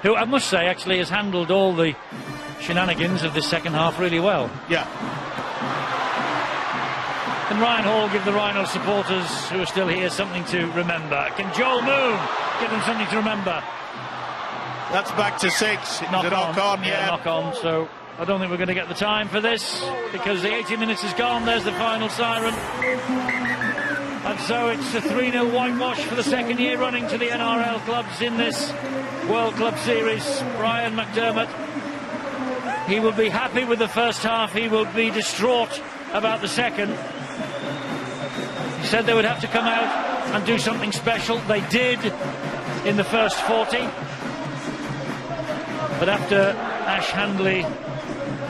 who I must say actually has handled all the shenanigans of this second half really well. Yeah. Can Ryan Hall give the Rhino supporters who are still here something to remember? Can Joel Moon give them something to remember? That's back to 6. Knock on. Yeah, knock on. So I don't think we're going to get the time for this, because the 80 minutes is gone. There's the final siren. And so it's a 3-0 whitewash for the second year running to the NRL clubs in this World Club Series. Brian McDermott, he will be happy with the first half. He will be distraught about the second. He said they would have to come out and do something special. They did in the first 40. But after Ash Handley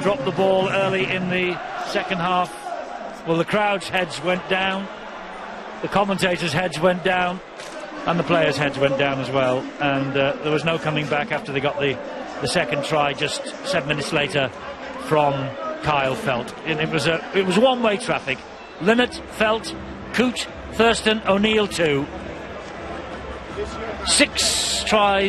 dropped the ball early in the second half, well, the crowd's heads went down. The commentators' heads went down, and the players' heads went down as well. And there was no coming back after they got the second try just 7 minutes later from Kyle Felt. And it was one-way traffic. Linnett, Felt, Coote, Thurston, O'Neill 2. 6 tries.